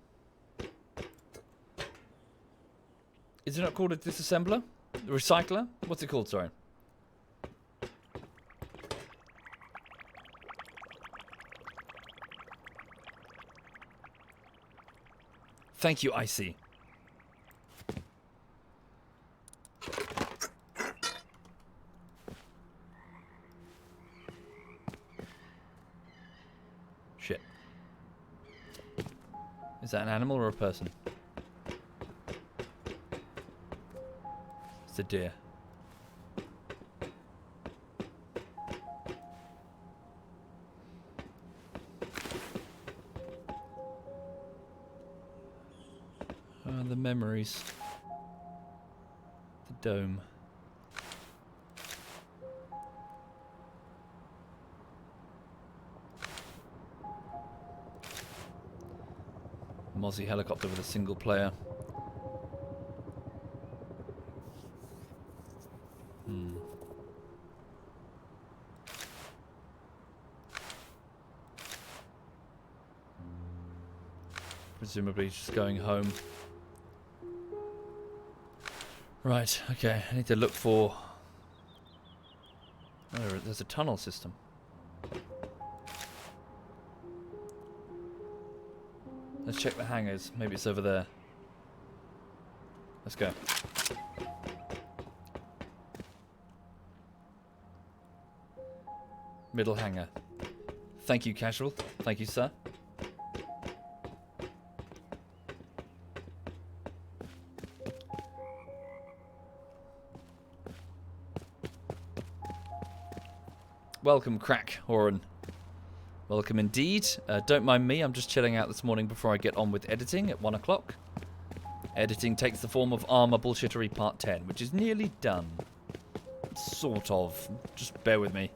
Is it not called a disassembler? A recycler? What's it called, sorry? Thank you, Icy. Shit. Is that an animal or a person? It's a deer. The memories. The dome. Mozzie helicopter with a single player. Presumably just going home. Right, okay, I need to look for... Oh, there's a tunnel system. Let's check the hangars. Maybe it's over there. Let's go. Middle hangar. Thank you, Casual. Thank you, sir. Welcome, Crack Horan. Welcome indeed. Don't mind me, I'm just chilling out this morning before I get on with editing at 1 o'clock. Editing takes the form of Armour Bullshittery Part 10, which is nearly done. Sort of. Just bear with me.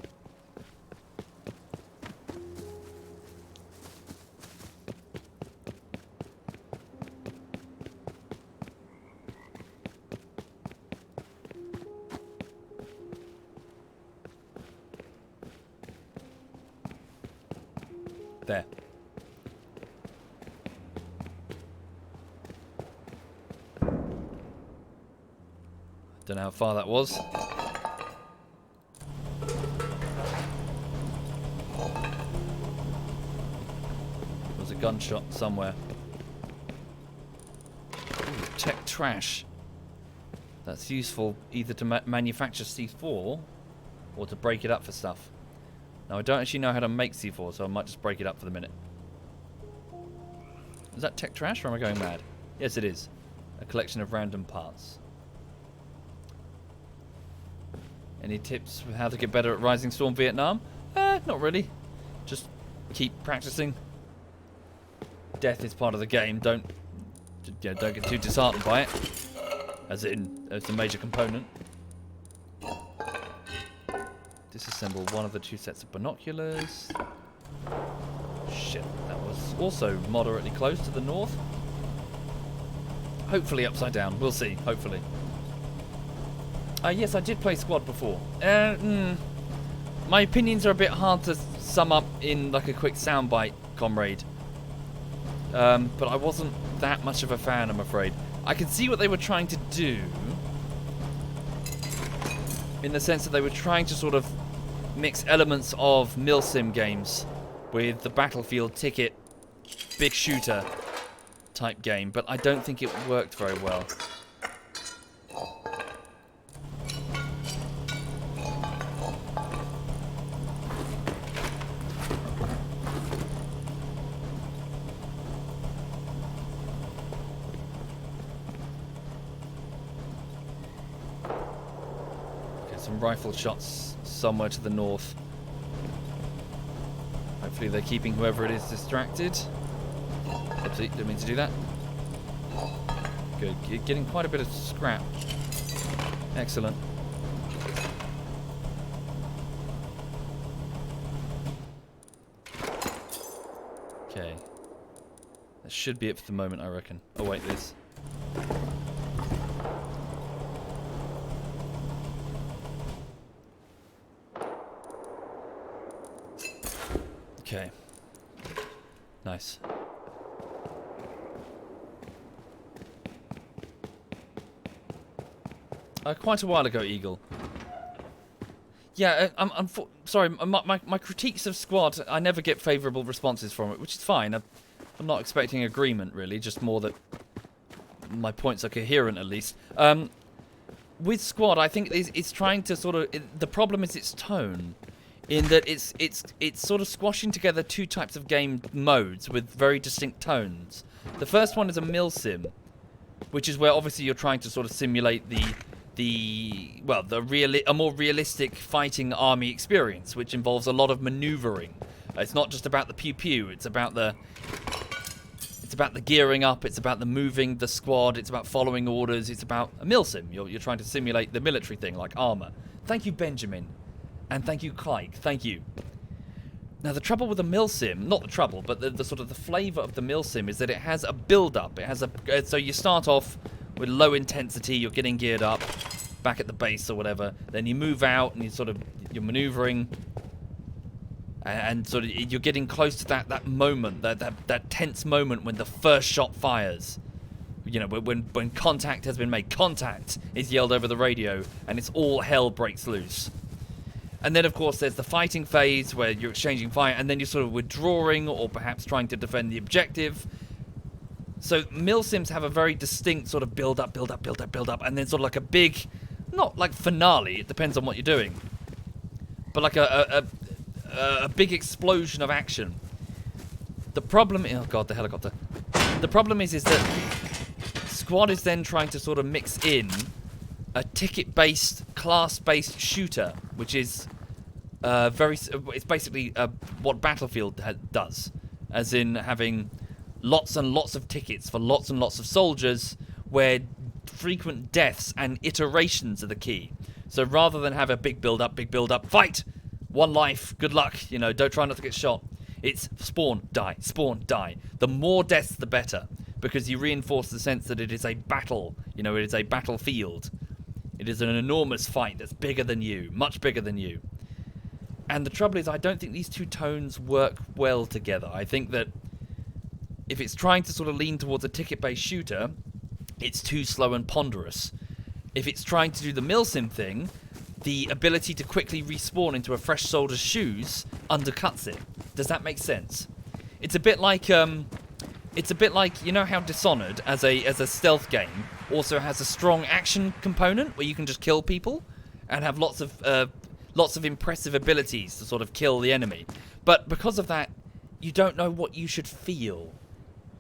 There. Don't know how far that was. There was a gunshot somewhere. Ooh, tech trash. That's useful either to manufacture C4 or to break it up for stuff. Now, I don't actually know how to make C4, so I might just break it up for the minute. Is that tech trash, or am I going mad? Yes, it is. A collection of random parts. Any tips for how to get better at Rising Storm Vietnam? Not really. Just keep practicing. Death is part of the game. Don't get too disheartened by it. As in, it's a major component. Disassemble one of the 2 sets of binoculars. Shit, that was also moderately close to the north. Hopefully upside down. We'll see. Hopefully. Yes, I did play Squad before. My opinions are a bit hard to sum up in like a quick soundbite, comrade. But I wasn't that much of a fan, I'm afraid. I can see what they were trying to do, in the sense that they were trying to sort of mix elements of milsim games with the Battlefield ticket, big shooter type game, but I don't think it worked very well. Some rifle shots somewhere to the north. Hopefully they're keeping whoever it is distracted. Oopsie, didn't mean to do that. Good. You're getting quite a bit of scrap. Excellent. Okay. That should be it for the moment, I reckon. Oh wait, this. Okay. Nice. Quite a while ago, Eagle. Yeah, I'm sorry, my critiques of Squad, I never get favourable responses from it, which is fine. I'm not expecting agreement, really, just more that my points are coherent, at least. With Squad, I think it's trying to sort of... the problem is its tone. In that it's sort of squashing together two types of game modes with very distinct tones. The first one is a milsim, which is where obviously you're trying to sort of simulate a more realistic fighting army experience, which involves a lot of maneuvering. It's not just about the pew pew. It's about the gearing up. It's about the moving the squad. It's about following orders. It's about a milsim. You're trying to simulate the military thing like armor. Thank you, Benjamin. And thank you, Clyke. Thank you. Now, the trouble with the milsim, not the trouble, but the sort of the flavour of the milsim is that it has a build-up. It has so you start off with low intensity. You're getting geared up, back at the base or whatever. Then you move out and you're manoeuvring, and sort of you're getting close to that moment, that tense moment when the first shot fires. You know, when contact has been made. Contact is yelled over the radio, and it's all hell breaks loose. And then, of course, there's the fighting phase where you're exchanging fire, and then you're sort of withdrawing or perhaps trying to defend the objective. So milsims have a very distinct sort of build up, and then sort of like a big, not like finale, it depends on what you're doing, but like a big explosion of action. The problem... oh, God, the helicopter. The problem is that Squad is then trying to sort of mix in a ticket-based, class-based shooter, which is it's basically what Battlefield does, as in having lots and lots of tickets for lots and lots of soldiers, where frequent deaths and iterations are the key. So rather than have a big build-up, fight, one life, good luck, you know, don't try not to get shot. It's spawn, die, spawn, die. The more deaths, the better, because you reinforce the sense that it is a battle, you know, it is a battlefield. It is an enormous fight that's bigger than you, much bigger than you. And the trouble is, I don't think these two tones work well together. I think that if it's trying to sort of lean towards a ticket-based shooter, it's too slow and ponderous. If it's trying to do the milsim thing, the ability to quickly respawn into a fresh soldier's shoes undercuts it. Does that make sense? It's a bit like you know how Dishonored as a stealth game also has a strong action component where you can just kill people and have lots of impressive abilities to sort of kill the enemy. But because of that, you don't know what you should feel.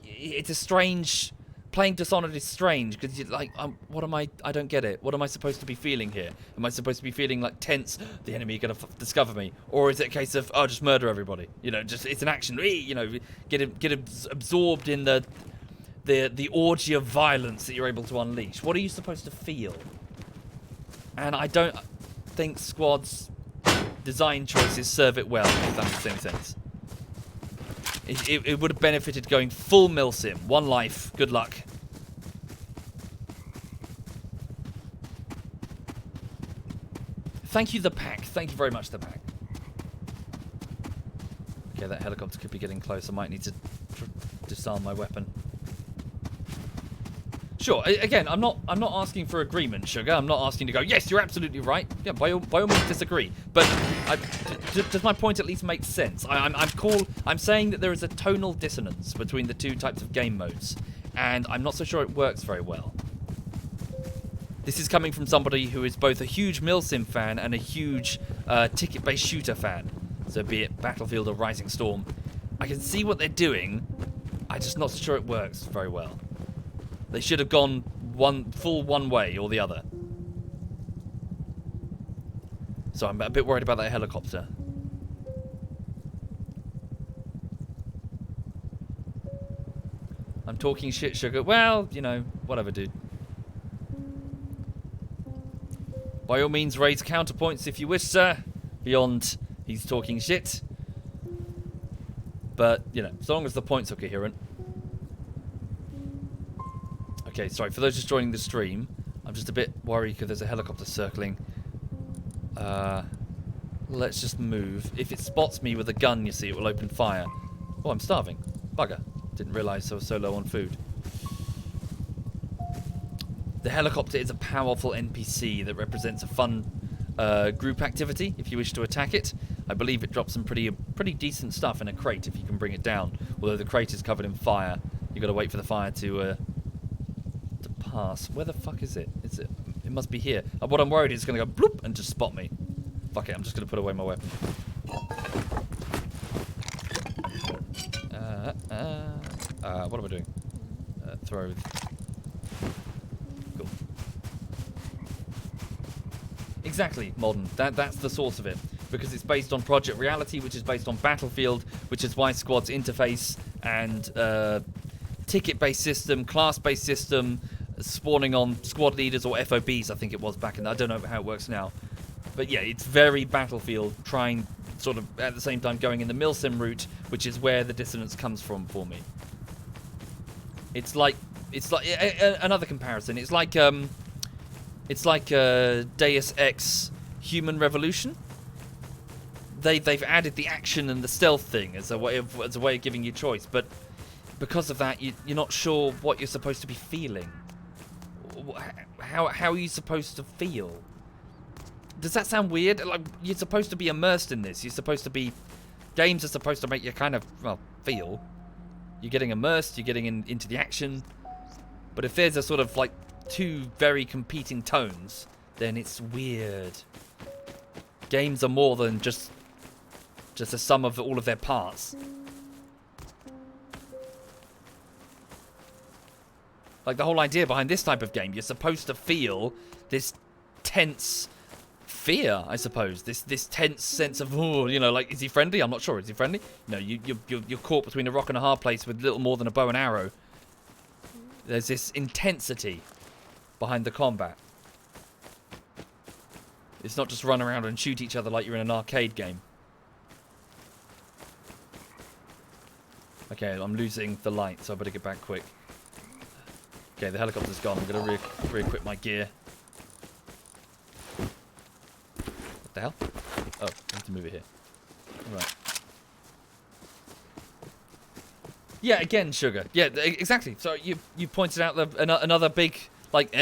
It's a strange... Playing Dishonored is strange, because you're like, what am I don't get it. What am I supposed to be feeling here? Am I supposed to be feeling like tense, the enemy are going to discover me? Or is it a case of, oh, just murder everybody? You know, just, it's an action, you know, get absorbed in the orgy of violence that you're able to unleash. What are you supposed to feel? And I don't think Squad's design choices serve it well, if that makes any sense. It would have benefited going full milsim, one life, good luck. Thank you, the pack. Thank you very much, the pack. Okay, that helicopter could be getting close. I might need to disarm my weapon. Sure. Again, I'm not asking for agreement, Sugar. I'm not asking to go, yes, you're absolutely right. Yeah, by all means disagree. But does my point at least make sense? I'm saying that there is a tonal dissonance between the two types of game modes, and I'm not so sure it works very well. This is coming from somebody who is both a huge milsim fan and a huge ticket-based shooter fan. So be it Battlefield or Rising Storm. I can see what they're doing. I'm just not sure it works very well. They should have gone full one way or the other. So I'm a bit worried about that helicopter. I'm talking shit, Sugar. Well, you know, whatever, dude. By all means, raise counterpoints if you wish, sir. Beyond he's talking shit. But, you know, as long as the points are coherent. Okay, sorry, for those just joining the stream, I'm just a bit worried because there's a helicopter circling. Let's just move. If it spots me with a gun, you see, it will open fire. Oh, I'm starving. Bugger. Didn't realise I was so low on food. The helicopter is a powerful NPC that represents a fun group activity if you wish to attack it. I believe it drops some pretty decent stuff in a crate if you can bring it down. Although the crate is covered in fire. You've got to wait for the fire to pass. Where the fuck is it? It must be here. What I'm worried is it's going to go bloop and just spot me. Fuck it, I'm just going to put away my weapon. What am I doing? Throw. Cool. Exactly, Modern. That's the source of it. Because it's based on Project Reality, which is based on Battlefield, which is why squads interface, and ticket-based system, class-based system, spawning on squad leaders or FOBs, I think it was back in. I don't know how it works now. But yeah, it's very Battlefield, trying sort of at the same time going in the milsim route, which is where the dissonance comes from for me. It's like another comparison. It's like Deus Ex Human Revolution. They've added the action and the stealth thing as a way of giving you choice, but because of that, you're not sure what you're supposed to be feeling. How are you supposed to feel? Does that sound weird? Like, you're supposed to be immersed in this. You're supposed to be... Games are supposed to make you kind of, well, feel. You're getting immersed, you're getting into the action. But if there's a sort of, like, two very competing tones, then it's weird. Games are more than just a sum of all of their parts. Like, the whole idea behind this type of game, you're supposed to feel this tense fear, I suppose. This tense sense of, oh, you know, like, is he friendly? I'm not sure. Is he friendly? No, you're caught between a rock and a hard place with little more than a bow and arrow. There's this intensity behind the combat. It's not just run around and shoot each other like you're in an arcade game. Okay, I'm losing the light, so I better get back quick. Okay, the helicopter's gone. I'm going to re-equip my gear. What the hell? Oh, I need to move it here. Alright. Yeah, again, Sugar. Yeah, exactly. So you pointed out another big, like,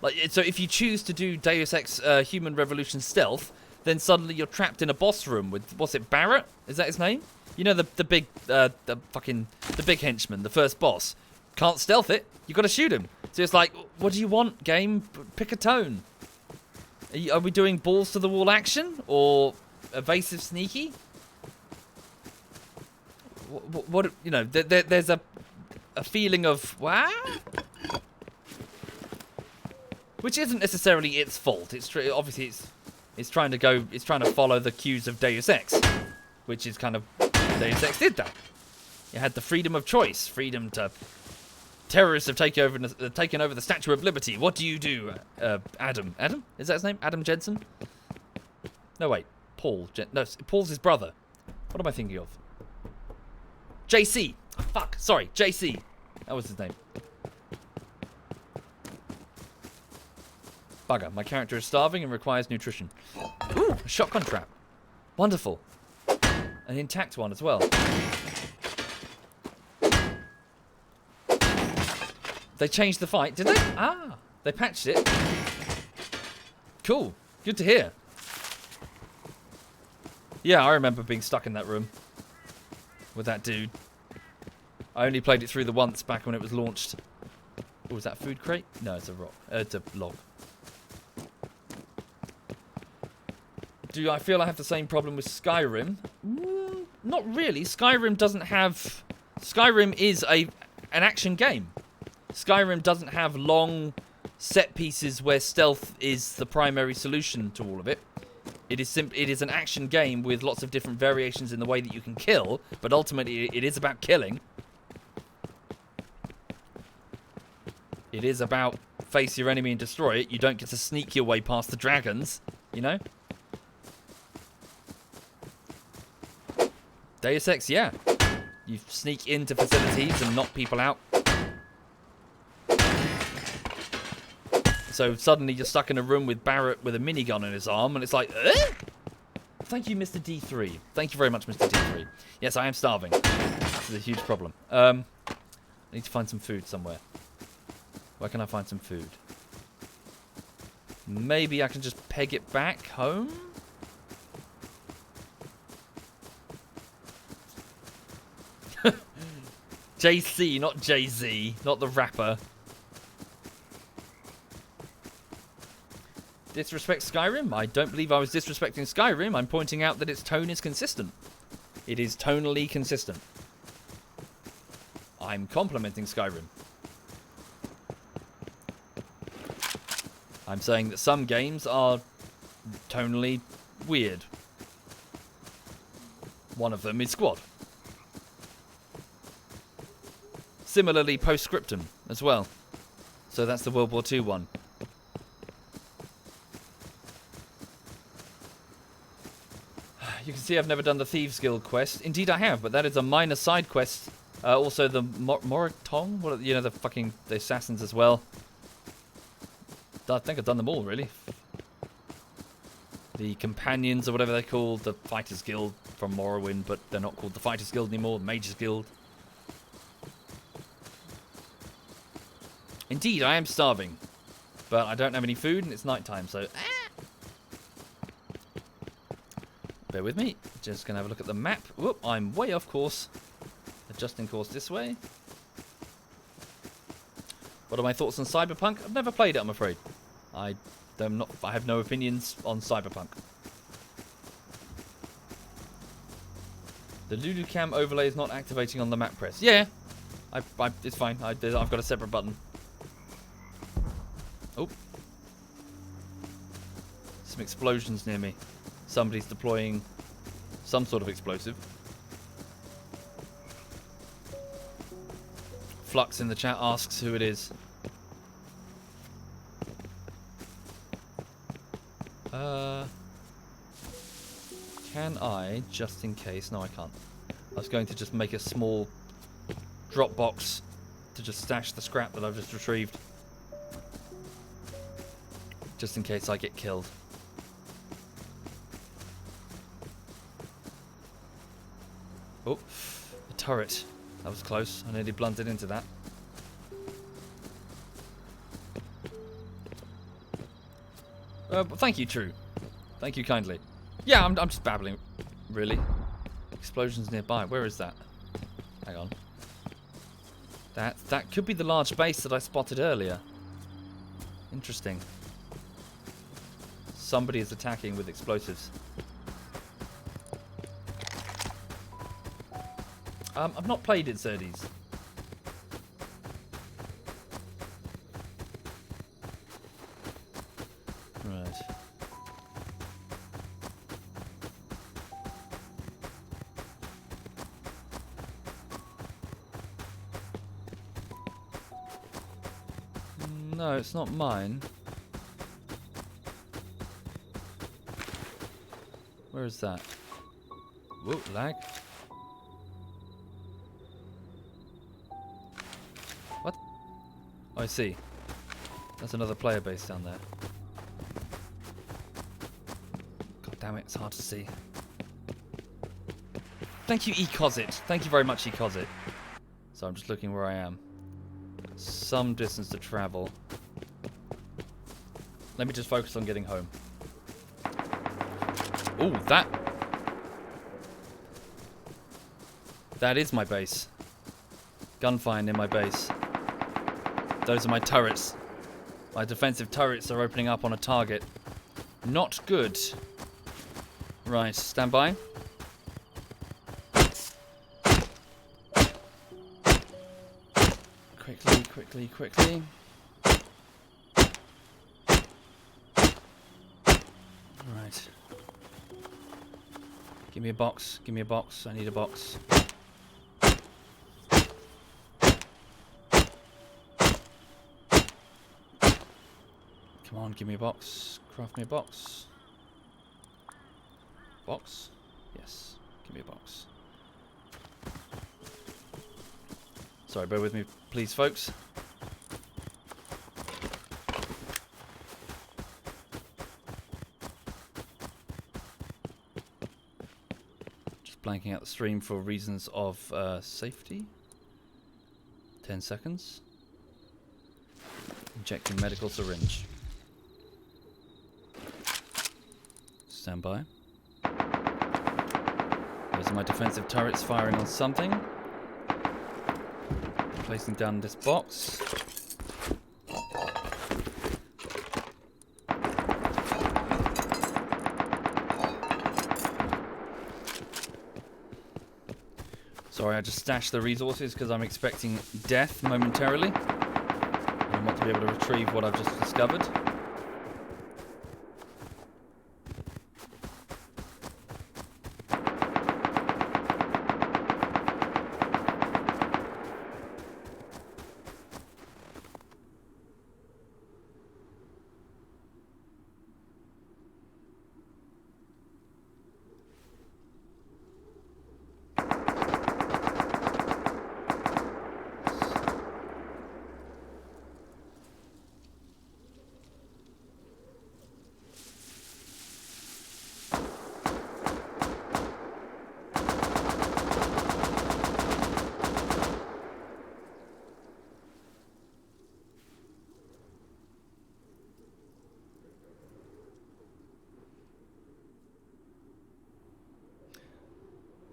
Like, so if you choose to do Deus Ex Human Revolution Stealth, then suddenly you're trapped in a boss room with, what's it, Barrett? Is that his name? You know, the big henchman, the first boss. Can't stealth it. You got to shoot him. So it's like, what do you want, game? Pick a tone. Are we doing balls to the wall action or evasive sneaky? What you know? There's a feeling of what, which isn't necessarily its fault. Obviously it's trying to follow the cues of Deus Ex, which is kind of Deus Ex did that. You had the freedom of choice, freedom to. Terrorists have taken over the Statue of Liberty. What do you do, Adam? Adam? Is that his name? Adam Jensen? No, wait. Paul. No, Paul's his brother. What am I thinking of? JC. Oh, fuck. Sorry, JC. That was his name. Bugger, my character is starving and requires nutrition. Ooh, a shotgun trap. Wonderful. An intact one as well. They changed the fight, did they? Ah, they patched it. Cool. Good to hear. Yeah, I remember being stuck in that room with that dude. I only played it through the once back when it was launched. Oh, was that a food crate? No, it's a rock. It's a log. Do I feel I have the same problem with Skyrim? Not really. Skyrim doesn't have... Skyrim is an action game. Skyrim doesn't have long set pieces where stealth is the primary solution to all of it. It is an action game with lots of different variations in the way that you can kill, but ultimately it is about killing. It is about face your enemy and destroy it. You don't get to sneak your way past the dragons, you know? Deus Ex, yeah. You sneak into facilities and knock people out. So suddenly you're stuck in a room with Barrett with a minigun in his arm, and it's like, eh? Thank you, Mr. D3. Thank you very much, Mr. D3. Yes, I am starving. This is a huge problem. I need to find some food somewhere. Where can I find some food? Maybe I can just peg it back home? JC, not Jay-Z, not the rapper. Disrespect Skyrim? I don't believe I was disrespecting Skyrim. I'm pointing out that its tone is consistent. It is tonally consistent. I'm complimenting Skyrim. I'm saying that some games are tonally weird. One of them is Squad. Similarly, Postscriptum as well. So that's the World War II one. You can see I've never done the Thieves Guild quest. Indeed I have, but that is a minor side quest. Also the Moratong? What are, you know, the assassins as well. I think I've done them all, really. The Companions, or whatever they're called. The Fighters Guild from Morrowind, but they're not called the Fighters Guild anymore. The Mages Guild. Indeed, I am starving. But I don't have any food, and it's nighttime, so... Bear with me. Just going to have a look at the map. Whoop, I'm way off course. Adjusting course this way. What are my thoughts on Cyberpunk? I've never played it, I'm afraid. I have no opinions on Cyberpunk. The LuluCam overlay is not activating on the map press. Yeah, it's fine. I've got a separate button. Oh. Some explosions near me. Somebody's deploying some sort of explosive. Flux in the chat asks who it is. Can I, just in case... No, I can't. I was going to just make a small drop box to just stash the scrap that I've just retrieved. Just in case I get killed. Oh, a turret. That was close. I nearly blundered into that. But thank you, True. Thank you kindly. Yeah, I'm just babbling, really. Explosions nearby. Where is that? Hang on. That could be the large base that I spotted earlier. Interesting. Somebody is attacking with explosives. I've not played it, Zerdies. Right. No, it's not mine. Where is that? Whoa, lag. What? Oh, I see. That's another player base down there. Damn it, it's hard to see. Thank you, Ecozit. Thank you very much, Ecozit. So I'm just looking where I am. Some distance to travel. Let me just focus on getting home. Ooh, that is my base. Gunfire near my base. Those are my turrets. My defensive turrets are opening up on a target. Not good. Right, stand by. Quickly, quickly, quickly. Right. Give me a box. Give me a box. I need a box. Come on, give me a box. Craft me a box. Box? Yes. Give me a box. Sorry, bear with me, please, folks. Just blanking out the stream for reasons of safety. 10 seconds. Injecting medical syringe. Stand by. Those are my defensive turrets firing on something. Placing down this box. Sorry, I just stashed the resources because I'm expecting death momentarily. I want to be able to retrieve what I've just discovered.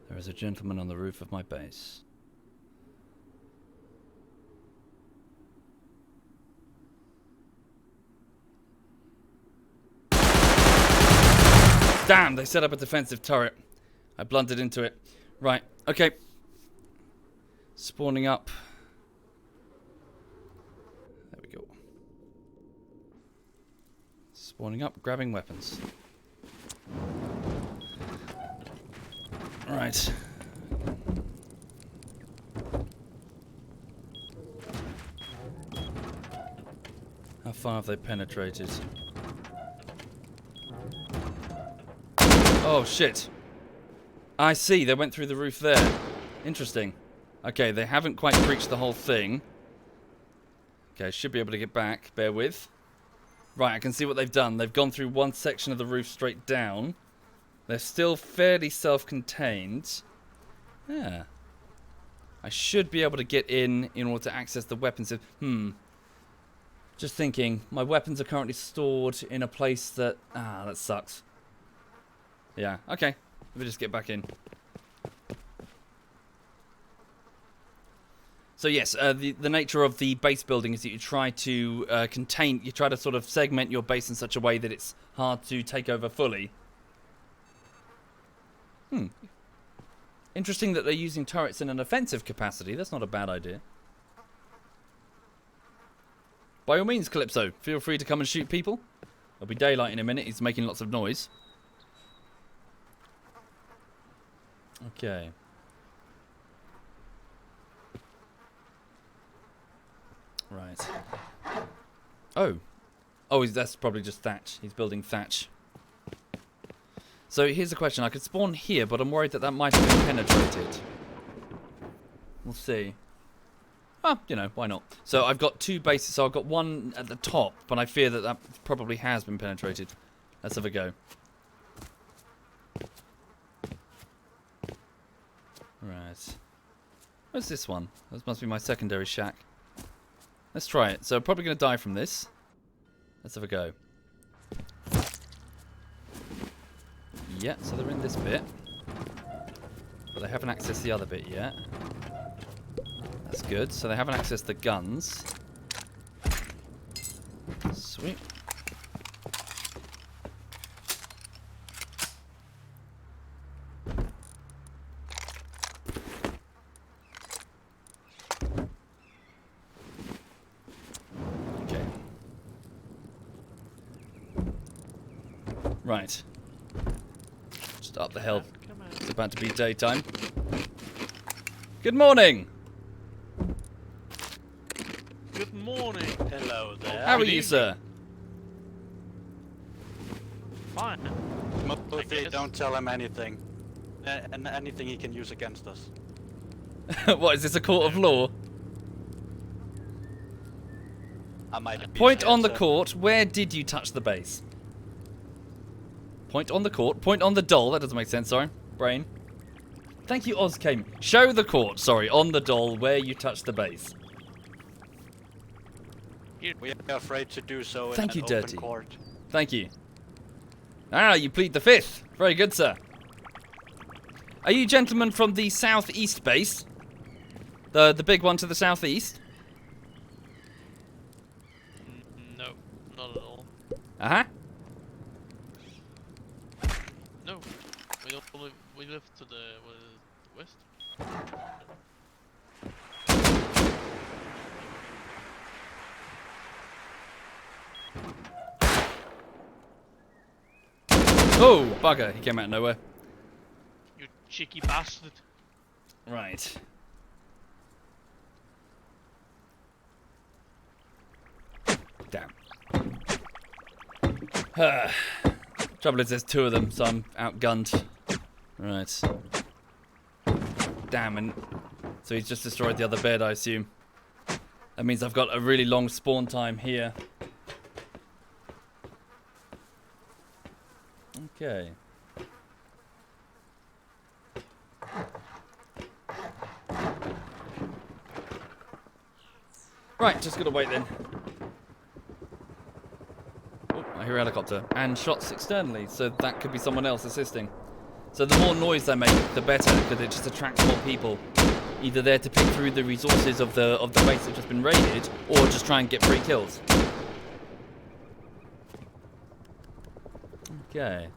There is a gentleman on the roof of my base. Damn, they set up a defensive turret. I blundered into it. Right, okay. Spawning up. There we go. Spawning up, grabbing weapons. Right. How far have they penetrated? Oh, shit. I see, they went through the roof there. Interesting. Okay, they haven't quite breached the whole thing. Okay, should be able to get back. Bear with. Right, I can see what they've done. They've gone through one section of the roof straight down. They're still fairly self-contained. Yeah. I should be able to get in order to access the weapons. Just thinking, my weapons are currently stored in a place that... that sucks. Yeah, okay. Let me just get back in. So yes, the nature of the base building is that you try to you try to sort of segment your base in such a way that it's hard to take over fully. Interesting that they're using turrets in an offensive capacity. That's not a bad idea. By all means, Calypso, feel free to come and shoot people. There'll be daylight in a minute. He's making lots of noise. Okay. Right. Oh, that's probably just thatch. He's building thatch. So here's a question. I could spawn here, but I'm worried that that might have been penetrated. We'll see. Oh, you know, why not? So I've got two bases. So I've got one at the top, but I fear that that probably has been penetrated. Let's have a go. Right. Where's this one? This must be my secondary shack. Let's try it. So I'm probably going to die from this. Let's have a go. Yeah, so they're in this bit. But they haven't accessed the other bit yet. That's good. So they haven't accessed the guns. Sweet. Okay. Right. Just up the hill. It's about to be daytime. Good morning! Good morning. Hello there. How are you, sir? Fine. Mostly don't tell him anything. And anything he can use against us. What, is this a court of law? I might abuse Point him, on the sir. court, where did you touch the base? Point on the court, point on the doll, that doesn't make sense, sorry. Brain. Thank you, Oz came. Show the court, sorry, on the doll where you touched the base. We are afraid to do so in Thank an you, open Dirty. court. Thank you. Ah, you plead the fifth. Very good, sir. Are you gentlemen from the southeast base? The big one to the southeast? No, not at all. Uh-huh. No, we don't live. We live to the west. Oh, bugger. He came out of nowhere. You cheeky bastard. Right. Damn. Trouble is there's two of them, so I'm outgunned. Right. Damn, and so he's just destroyed the other bed, I assume. That means I've got a really long spawn time here. Okay. Right, just gotta wait then. Oh, I hear a helicopter. And shots externally, so that could be someone else assisting. So the more noise they make, the better, because it just attracts more people. Either there to pick through the resources of the base that's just been raided, or just try and get free kills. Okay.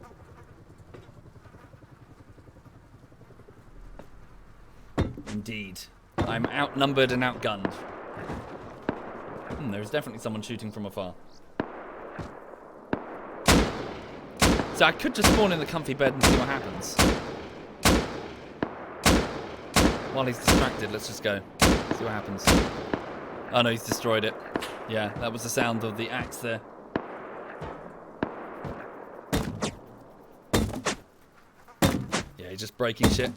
Indeed. I'm outnumbered and outgunned. There's definitely someone shooting from afar. So I could just spawn in the comfy bed and see what happens. While he's distracted, let's just go. See what happens. Oh no, he's destroyed it. Yeah, that was the sound of the axe there. Yeah, he's just breaking shit.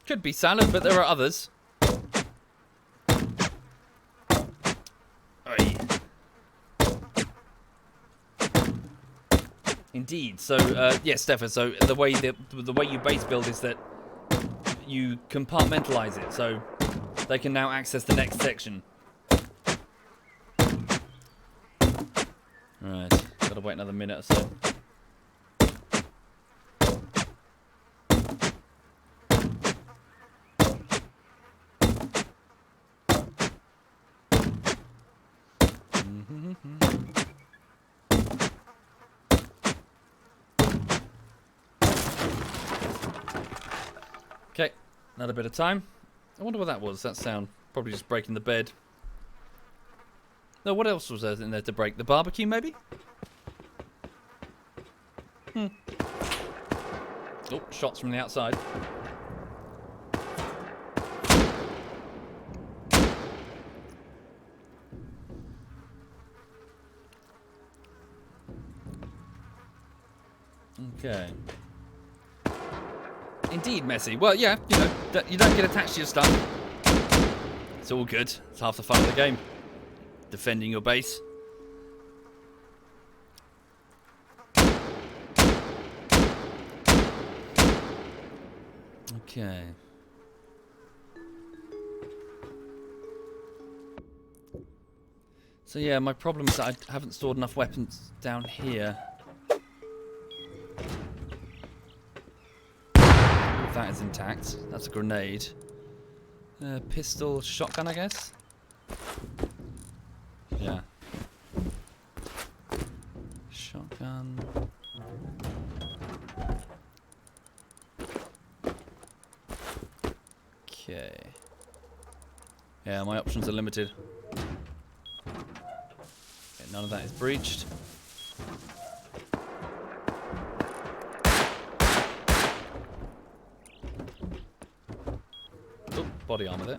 Could be salad, but there are others. Oi. Indeed. So, yes, Stefan. So the way you base build is that you compartmentalize it, so they can now access the next section. Right. Gotta wait another minute or so. Okay, another bit of time. I wonder what that was, that sound. Probably just breaking the bed. No, what else was there in there to break? The barbecue, maybe? Oh, shots from the outside. Okay. Indeed, messy. Well, yeah, you know, you don't get attached to your stuff. It's all good. It's half the fun of the game. Defending your base. Okay. So yeah, my problem is that I haven't stored enough weapons down here. That is intact. That's a grenade. Pistol, shotgun, I guess? Yeah. Shotgun. Okay. Yeah, my options are limited. Okay, none of that is breached. Oh, body armor there.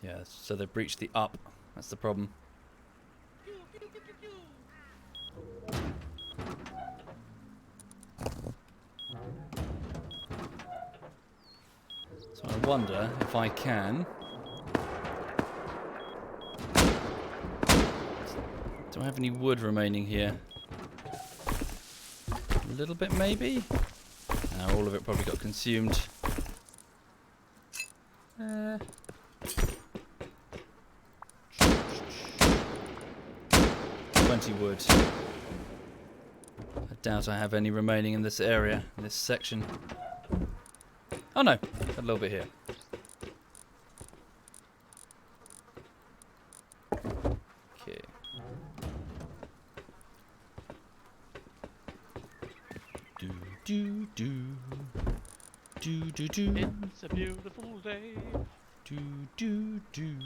Yeah, so they breached the up. That's the problem. So I wonder if I can. Do I have any wood remaining here? A little bit, maybe? No, all of it probably got consumed. 20 wood. I doubt I have any remaining in this area, in this section. Oh no, a little bit here. Okay. Do do do do do. It's a beautiful day. Do do do.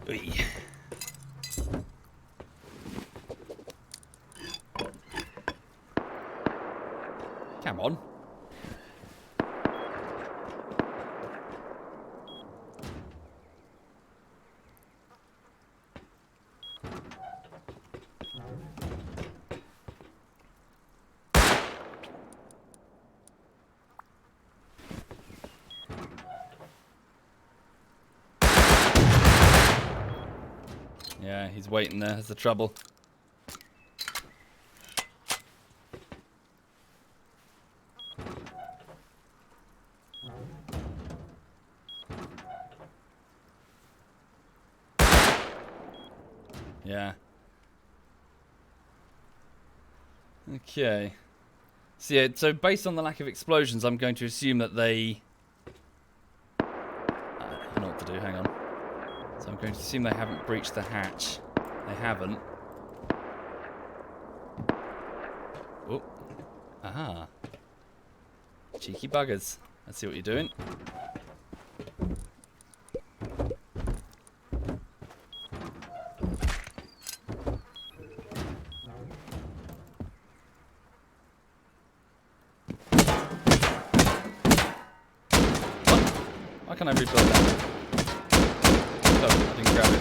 Oy. Come on. Yeah, he's waiting there. That's the trouble. Yeah. Okay. So yeah, so based on the lack of explosions, I'm going to assume that they... I know what to do, hang on. So I'm going to assume they haven't breached the hatch. They haven't. Oh. Aha. Cheeky buggers. Let's see what you're doing. Why can't I rebuild that? Oh, I didn't grab it.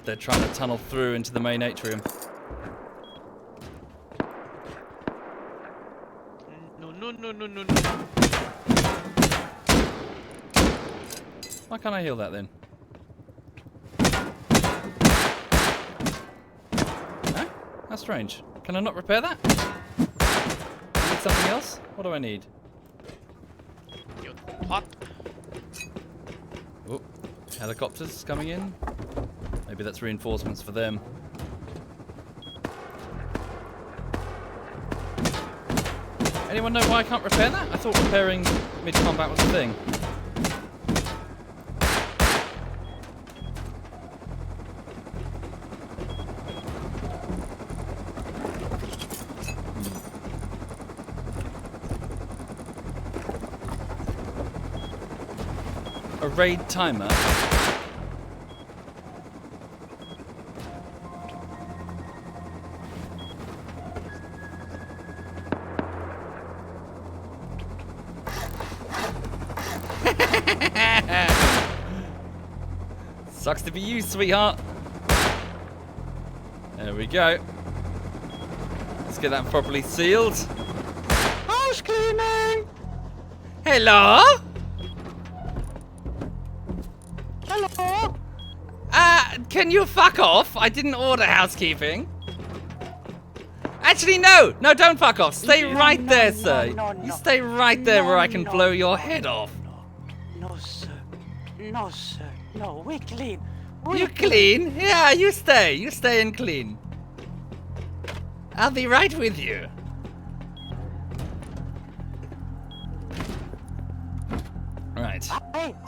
They're trying to tunnel through into the main atrium. No. Why can't I heal that then? No? How strange. Can I not repair that? I need something else? What do I need? Your pot. Oh, helicopters coming in. Maybe that's reinforcements for them. Anyone know why I can't repair that? I thought repairing mid-combat was a thing. A raid timer? Sucks to be you, sweetheart. There we go. Let's get that properly sealed. House cleaning! Hello? Hello? Can you fuck off? I didn't order housekeeping. Actually, no. No, don't fuck off. Stay right there, sir. You stay right there where I can blow your head off. No, sir. No, sir. No, we clean. You clean? Yeah, you stay. You stay and clean. I'll be right with you. Right.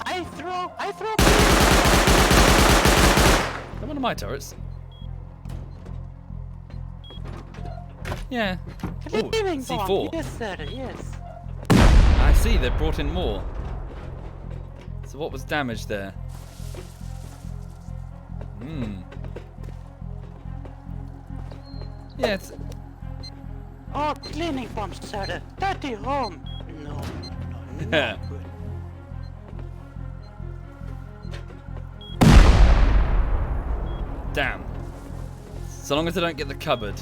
I throw. Come on to my turrets. Yeah. Ooh, Cleaning bomb. C4. Yes, sir. Yes. I see, they've brought in more. So what was damaged there? Yeah, it's... Oh, cleaning bomb, sir. Dirty home. No. Yeah. Good. Damn. So long as they don't get the cupboard.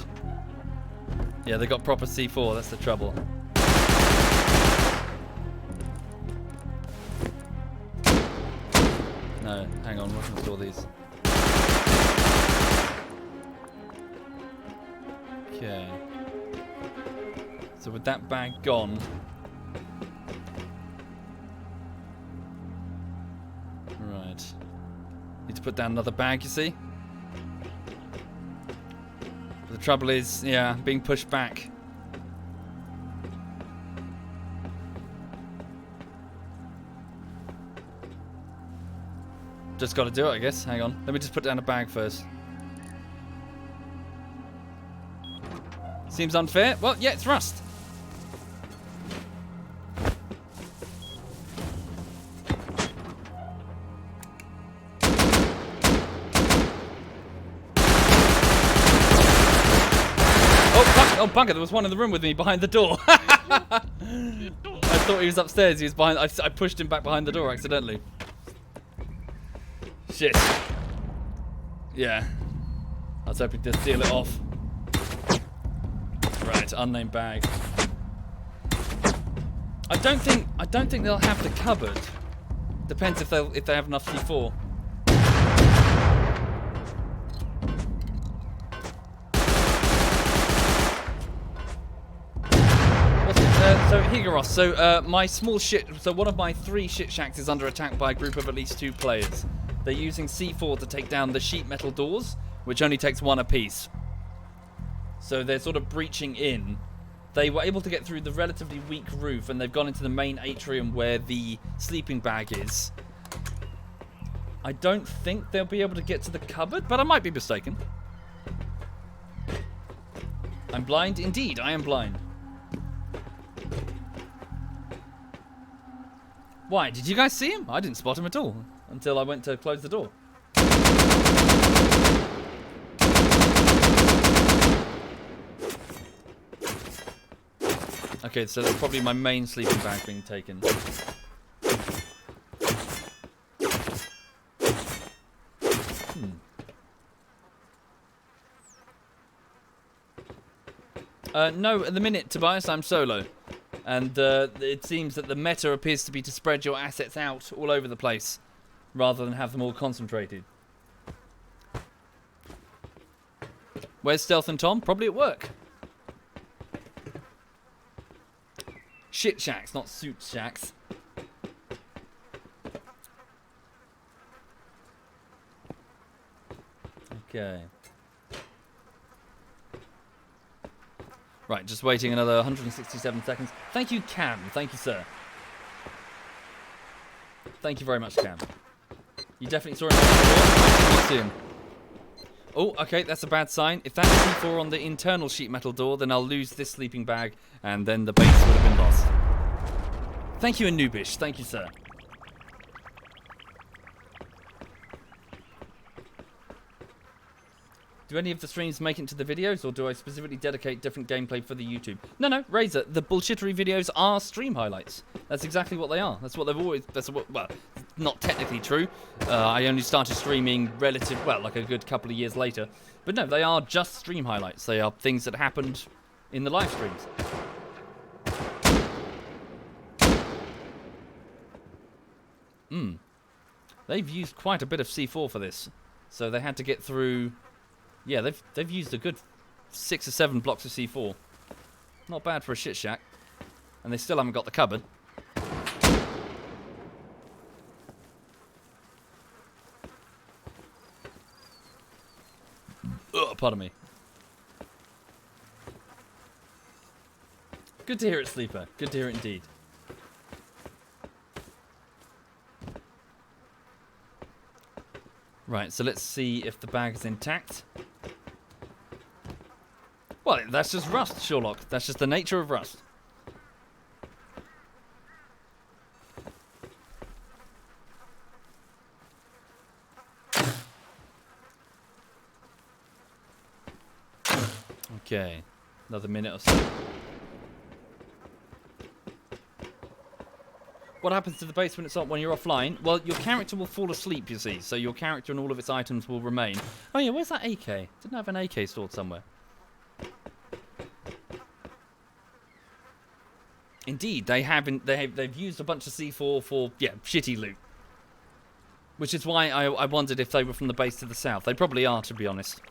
Yeah, they got proper C4, that's the trouble. No, hang on, we're gonna store these. Okay. So with that bag gone... Right. Need to put down another bag, you see? The trouble is, yeah, being pushed back. Just gotta do it, I guess. Hang on. Let me just put down a bag first. Seems unfair. Well, yeah, it's rust. Oh, bugger, there was one in the room with me behind the door. I thought he was upstairs. He was behind. I pushed him back behind the door accidentally. Shit. Yeah. I was hoping to steal it off. Right, unnamed bag. I don't think they'll have the cupboard. Depends if they have enough C4. So Higaros, my small shit, so one of my 3 shit shacks is under attack by a group of at least 2 players. They're using C4 to take down the sheet metal doors, which only takes 1 apiece. So they're sort of breaching in. They were able to get through the relatively weak roof, and they've gone into the main atrium where the sleeping bag is. I don't think they'll be able to get to the cupboard, but I might be mistaken. I'm blind? Indeed, I am blind. Why? Did you guys see him? I didn't spot him at all until I went to close the door. Okay, so that's probably my main sleeping bag being taken. No, at the minute, Tobias, I'm solo. And it seems that the meta appears to be to spread your assets out all over the place, rather than have them all concentrated. Where's Stealth and Tom? Probably at work. Shit shacks, not suit shacks. Okay. Right, just waiting another 167 seconds. Thank you, Cam. Thank you, sir. Thank you very much, Cam. You definitely saw him before. I did not see him. Oh, okay, that's a bad sign. If that's C4 on the internal sheet metal door, then I'll lose this sleeping bag, and then the base would have been lost. Thank you, Anubish. Thank you, sir. Do any of the streams make it into the videos, or do I specifically dedicate different gameplay for the YouTube? No, Razor, the bullshittery videos are stream highlights. That's exactly what they are. That's what they've always... well, not technically true. I only started streaming like a good couple of years later. But no, they are just stream highlights. They are things that happened in the live streams. They've used quite a bit of C4 for this. So they had to get through... Yeah, they've used a good 6 or 7 blocks of C4. Not bad for a shit shack. And they still haven't got the cupboard. Ugh, pardon me. Good to hear it, Sleeper. Good to hear it indeed. Right, so let's see if the bag is intact. Well, that's just rust, Sherlock. That's just the nature of rust. Okay, another minute or so. What happens to the base when it's on when you're offline? Well, your character will fall asleep, you see. So your character and all of its items will remain. Oh yeah, where's that AK? Didn't I have an AK stored somewhere? Indeed, they've used a bunch of C4 for shitty loot. Which is why I wondered if they were from the base to the south. They probably are, to be honest.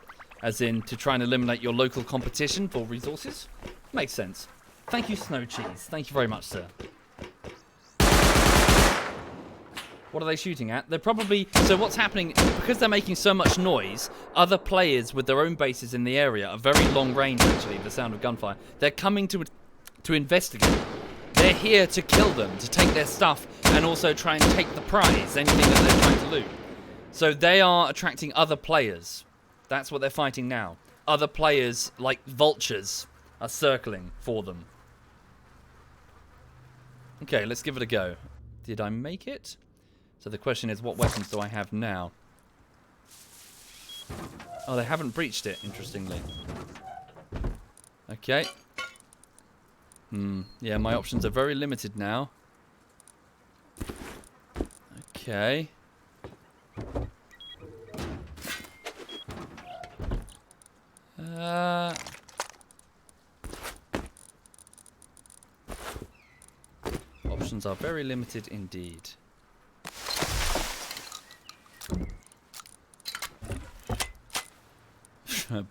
As in, to try and eliminate your local competition for resources. Makes sense. Thank you, Snow Cheese. Thank you very much, sir. What are they shooting at? They're probably... So what's happening, because they're making so much noise, other players with their own bases in the area are very long range, actually, the sound of gunfire. They're coming to investigate. They're here to kill them, to take their stuff, and also try and take the prize, anything that they're trying to loot. So they are attracting other players. That's what they're fighting now. Other players, like vultures, are circling for them. Okay, let's give it a go. Did I make it? So the question is, what weapons do I have now? Oh, they haven't breached it, interestingly. Okay. Yeah, my options are very limited now. Okay. Options are very limited indeed.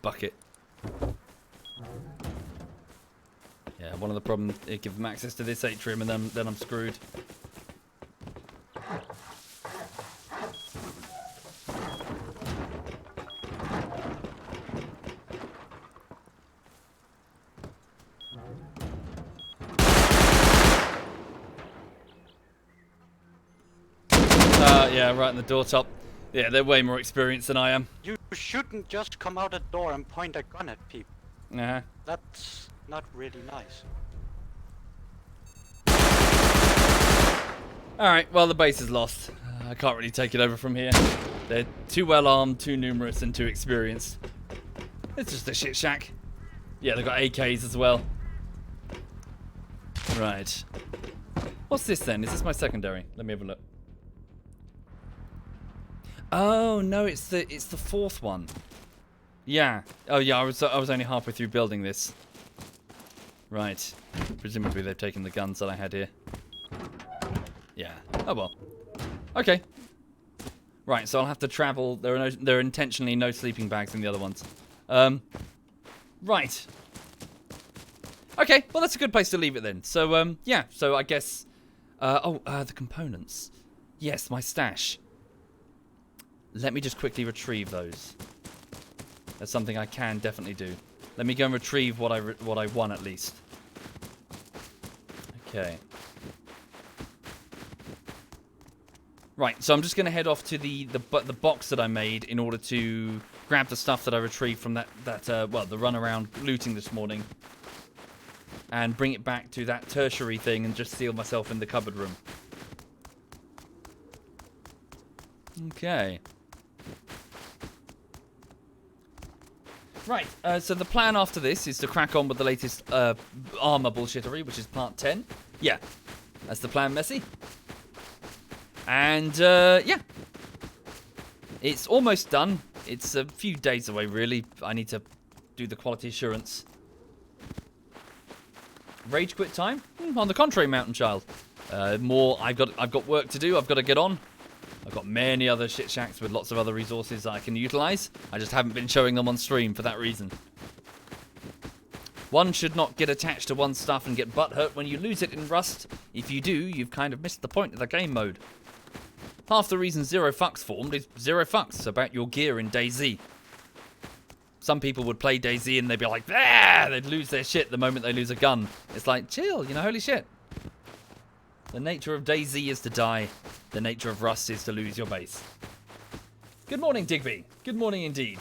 Bucket. Yeah, one of the problems, it gives them access to this atrium and then I'm screwed. Yeah, right in the door top. Yeah, they're way more experienced than I am. You shouldn't just come out a door and point a gun at people. That's not really nice. Alright, well the base is lost. I can't really take it over from here. They're too well armed, too numerous, and too experienced. It's just a shit shack. Yeah, they've got AKs as well. Right. What's this then? Is this my secondary? Let me have a look. Oh no, it's the fourth one. Yeah. Oh yeah, I was only halfway through building this. Right. Presumably they've taken the guns that I had here. Yeah. Oh well. Okay. Right, so I'll have to travel. There are intentionally no sleeping bags in the other ones. Right. Okay, well that's a good place to leave it then. So yeah, so I guess the components. Yes, my stash. Let me just quickly retrieve those. That's something I can definitely do. Let me go and retrieve what I won at least. Okay. Right, so I'm just going to head off to the box that I made in order to grab the stuff that I retrieved from the run around looting this morning. And bring it back to that tertiary thing and just seal myself in the cupboard room. Okay. Right, so the plan after this is to crack on with the latest armor bullshittery, which is part 10. Yeah, that's the plan, Messi. And, yeah. It's almost done. It's a few days away, really. I need to do the quality assurance. Rage quit time? On the contrary, Mountain Child. I've got work to do. I've got to get on. I've got many other shit shacks with lots of other resources that I can utilize. I just haven't been showing them on stream for that reason. One should not get attached to one stuff and get butthurt when you lose it in Rust. If you do, you've kind of missed the point of the game mode. Half the reason Zero Fucks formed is Zero Fucks about your gear in DayZ. Some people would play DayZ and they'd be like, ah! They'd lose their shit the moment they lose a gun. It's like, chill, you know, holy shit. The nature of DayZ is to die. The nature of Rust is to lose your base. Good morning, Digby. Good morning indeed.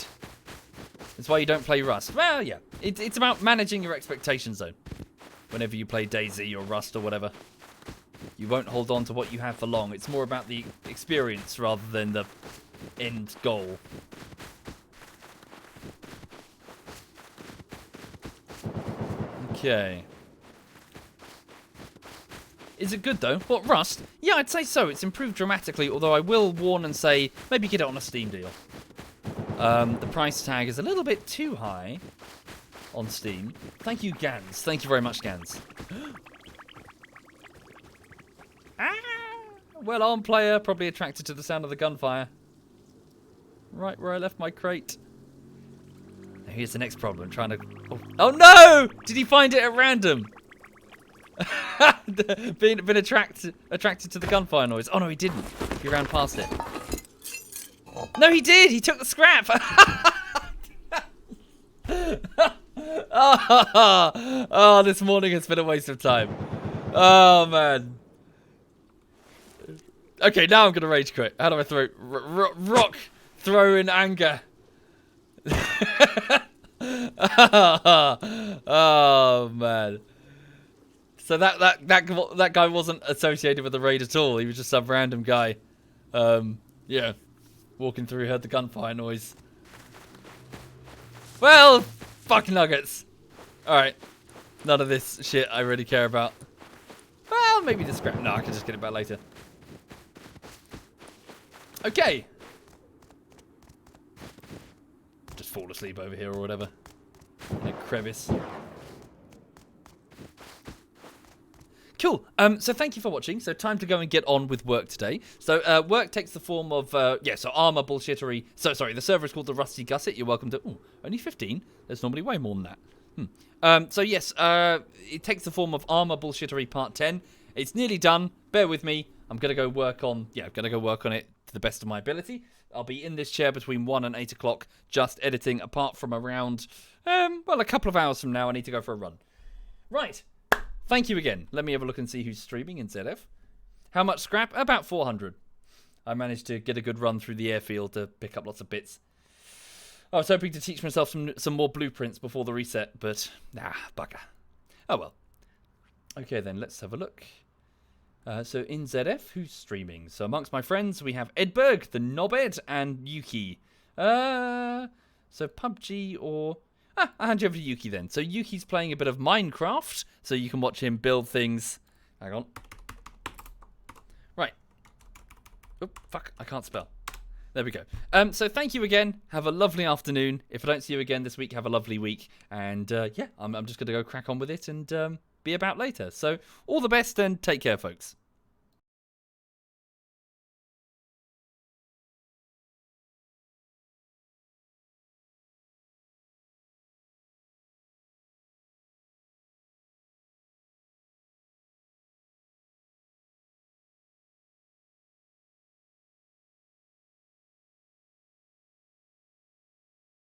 That's why you don't play Rust. Well, yeah. It's about managing your expectations, though. Whenever you play DayZ or Rust or whatever. You won't hold on to what you have for long. It's more about the experience rather than the end goal. Okay. Is it good, though? What, Rust? Yeah, I'd say so. It's improved dramatically, although I will warn and say, maybe get it on a Steam deal. The price tag is a little bit too high on Steam. Thank you, Gans. Thank you very much, Gans. Well-armed player, probably attracted to the sound of the gunfire. Right where I left my crate. Here's the next problem. Trying to... Oh no! Did he find it at random? been attracted to the gunfire noise. Oh no, he didn't. He ran past it. No, he did. He took the scrap. Oh, this morning has been a waste of time. Oh man. Okay, now I'm gonna rage quit. How do I throw rock throw in anger? Oh man. So that guy wasn't associated with the raid at all. He was just some random guy. Yeah. Walking through, heard the gunfire noise. Well, fuck nuggets. Alright. None of this shit I really care about. Well, maybe the scrap. No, I can just get it back later. Okay. Just fall asleep over here or whatever. In a crevice. Cool. So thank you for watching. So time to go and get on with work today. So work takes the form of, so armor bullshittery. So sorry, the server is called the Rusty Gusset. You're welcome to, only 15. There's normally way more than that. So yes, it takes the form of armor bullshittery part 10. It's nearly done. Bear with me. I'm going to go work on, it to the best of my ability. I'll be in this chair between 1 and 8 o'clock, just editing, apart from around, a couple of hours from now. I need to go for a run. Right. Thank you again. Let me have a look and see who's streaming in ZF. How much scrap? About 400. I managed to get a good run through the airfield to pick up lots of bits. I was hoping to teach myself some more blueprints before the reset, but bugger. Oh well. Okay then, let's have a look. So in ZF, who's streaming? So amongst my friends, we have Edberg, the Knobhead, and Yuki. So PUBG or... I'll hand you over to Yuki then. So Yuki's playing a bit of Minecraft, so you can watch him build things. Hang on. Right. Oh, fuck, I can't spell. There we go. So thank you again. Have a lovely afternoon. If I don't see you again this week, have a lovely week. And yeah, I'm just going to go crack on with it and be about later. So all the best and take care, folks.